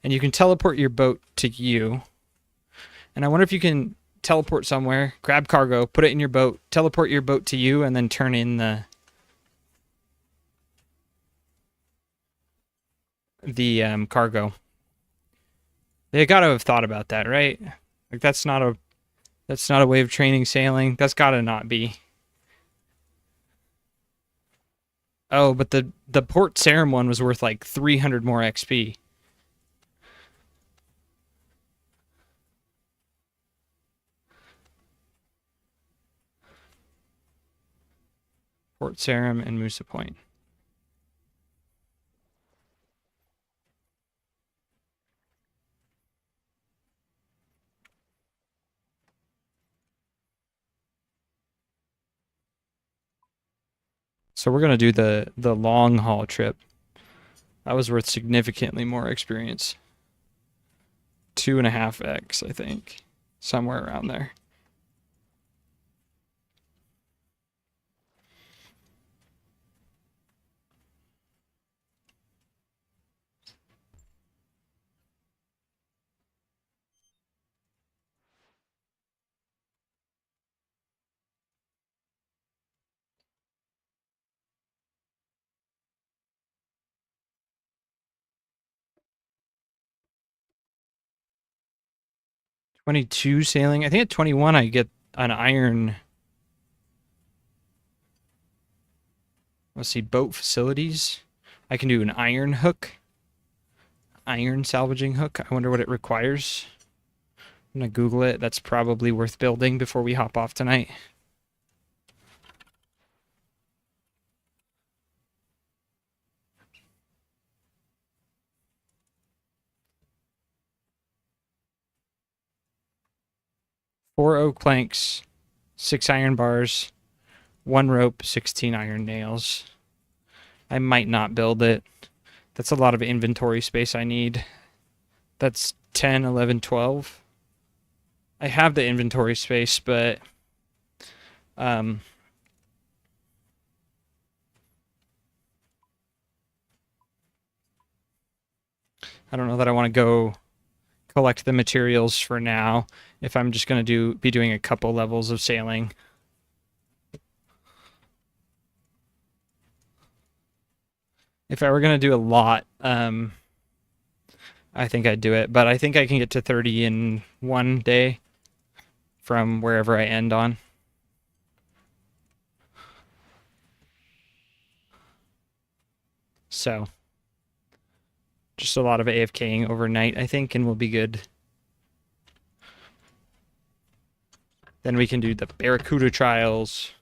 And you can teleport your boat to you. And I wonder if you can teleport somewhere, grab cargo, put it in your boat, teleport your boat to you, and then turn in the cargo. They got to have thought about that, right? Like that's not a way of training sailing. That's got to not be. Oh, but the Port Sarum one was worth like 300 more XP. Port Sarum and Moosa Point. So we're gonna do the long haul trip. That was worth significantly more experience. 2.5x, I think, somewhere around there. $22 sailing. I think at 21 I get an iron. Let's see, boat facilities. I can do an iron hook. Iron salvaging hook. I wonder what it requires. I'm gonna Google it. That's probably worth building before we hop off tonight. Four oak planks, 6 iron bars, 1 rope, 16 iron nails. I might not build it. That's a lot of inventory space I need. That's 10, 11, 12. I have the inventory space, but I don't know that I want to go collect the materials for now if I'm just going to be doing a couple levels of sailing. If I were going to do a lot, I think I'd do it, but I think I can get to 30 in one day from wherever I end on. So, just a lot of AFKing overnight, I think, and we'll be good. Then we can do the Barracuda trials.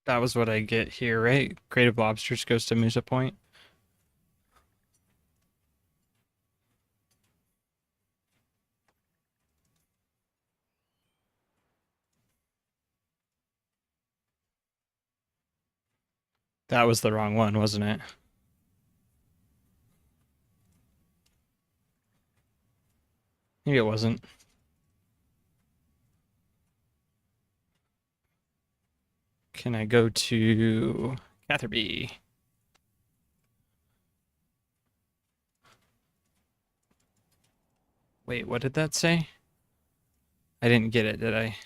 That was what I get here, right? Creative Lobsters goes to Musa Point. That was the wrong one, wasn't it? Maybe it wasn't. Can I go to Catherby? Wait, what did that say? I didn't get it, did I?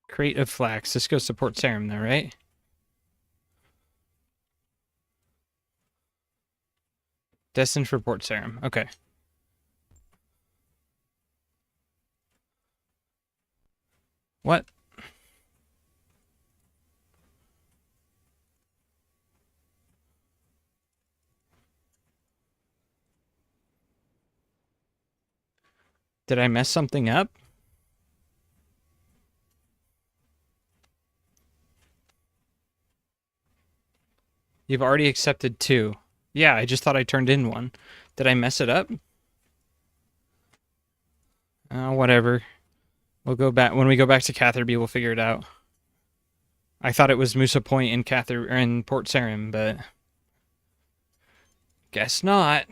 Crate of flax. This goes to Port Sarim, though, right? Destined for Port Sarim. Okay. What? Did I mess something up? You've already accepted 2. Yeah, I just thought I turned in 1. Did I mess it up? Whatever. We'll go back when we go back to Catherby. We'll figure it out. I thought it was Musa Point in Port Sarim, but guess not.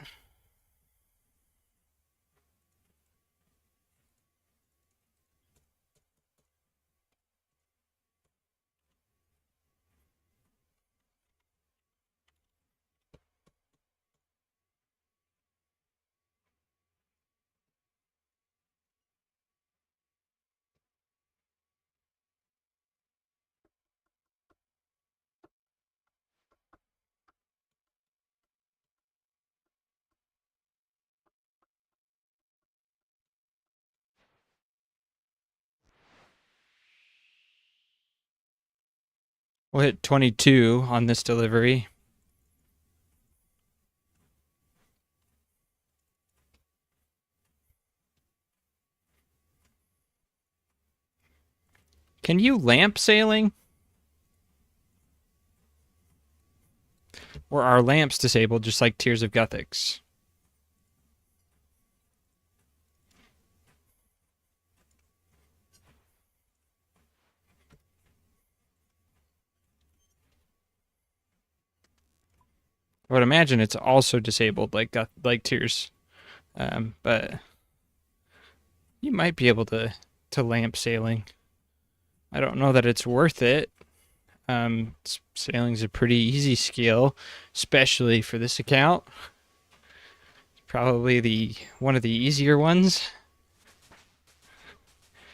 We'll hit 22 on this delivery. Can you lamp sailing? Or are lamps disabled just like Tears of Guthix? I would imagine it's also disabled like Tears. But you might be able to lamp sailing. I don't know that it's worth it. Sailing's a pretty easy skill, especially for this account. Probably one of the easier ones.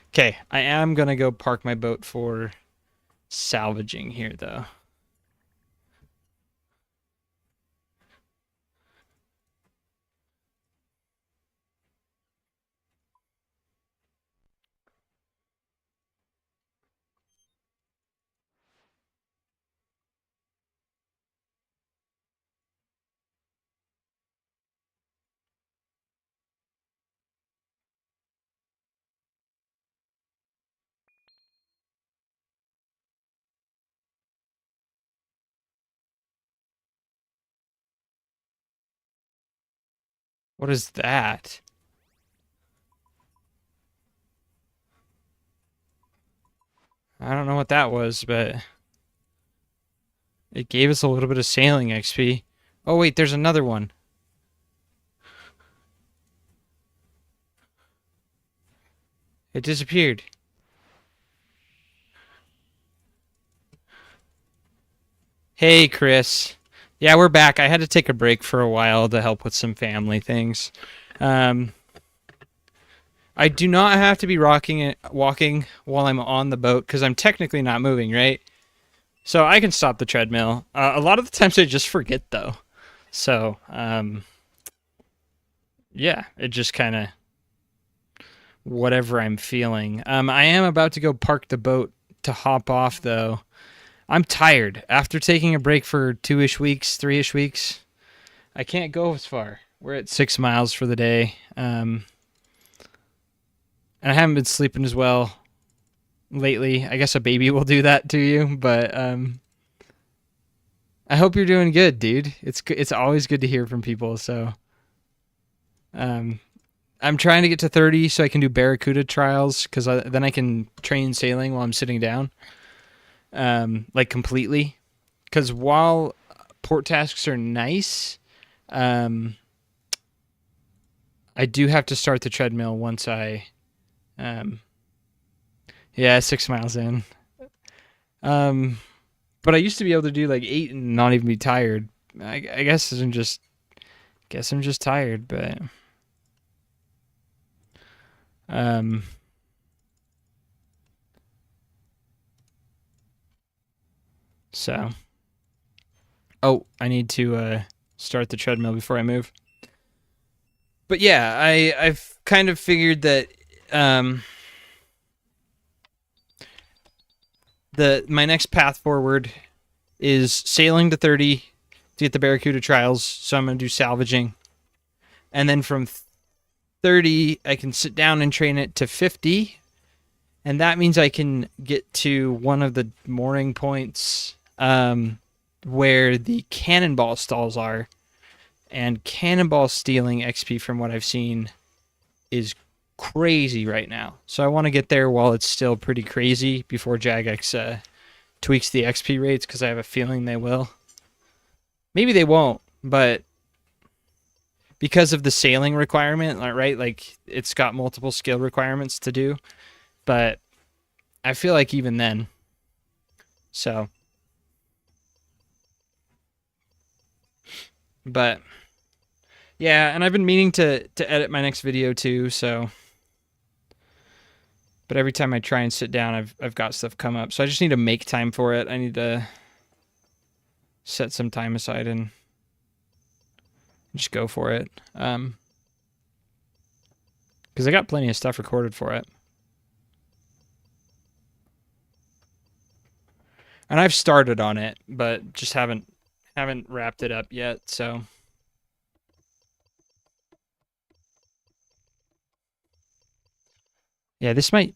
Okay, I am gonna go park my boat for salvaging here, though. What is that? I don't know what that was, but it gave us a little bit of sailing XP. Oh wait, there's another one. It disappeared. Hey, Chris. Yeah, we're back. I had to take a break for a while to help with some family things. I do not have to be walking while I'm on the boat because I'm technically not moving, right? So I can stop the treadmill. A lot of the times I just forget, though. So, yeah, it just kind of whatever I'm feeling. I am about to go park the boat to hop off, though. I'm tired. After taking a break for 2-ish weeks, 3-ish weeks, I can't go as far. We're at 6 miles for the day. And I haven't been sleeping as well lately. I guess a baby will do that to you, but I hope you're doing good, dude. It's always good to hear from people. So I'm trying to get to 30 so I can do Barracuda trials, because then I can train sailing while I'm sitting down, like completely. Because while port tasks are nice, I do have to start the treadmill once I, 6 miles in. But I used to be able to do like 8 and not even be tired. I guess I'm just tired, but so. Oh, I need to start the treadmill before I move. But yeah, I've kind of figured that my next path forward is sailing to 30 to get the Barracuda trials. So I'm going to do salvaging. And then from 30, I can sit down and train it to 50. And that means I can get to one of the mooring points where the cannonball stalls are. And cannonball stealing XP, from what I've seen, is crazy right now. So I want to get there while it's still pretty crazy before Jagex tweaks the XP rates, because I have a feeling they will. Maybe they won't, but because of the sailing requirement, right? Like, it's got multiple skill requirements to do, but I feel like even then. So, but yeah, and I've been meaning to edit my next video too, so. But every time I try and sit down, I've got stuff come up. So I just need to make time for it. I need to set some time aside and just go for it. Because I got plenty of stuff recorded for it. And I've started on it, but just haven't wrapped it up yet, so. Yeah, this might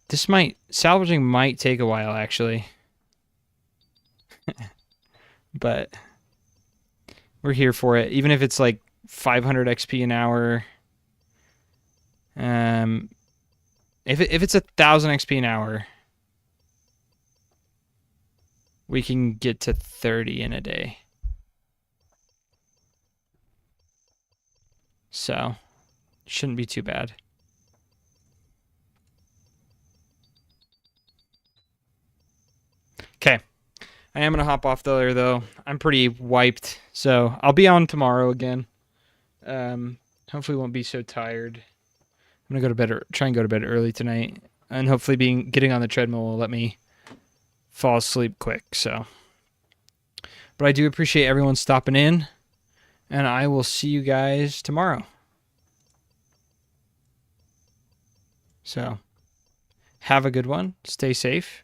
salvaging might take a while, actually. But we're here for it, even if it's like 500 XP an hour. If it's 1,000 XP an hour, we can get to 30 in a day. So, shouldn't be too bad. Okay. I am going to hop off there, though. I'm pretty wiped, so I'll be on tomorrow again. Hopefully won't be so tired. I'm going to try and go to bed early tonight, and hopefully getting on the treadmill will let me fall asleep quick, so. But I do appreciate everyone stopping in, and I will see you guys tomorrow. So, have a good one. Stay safe.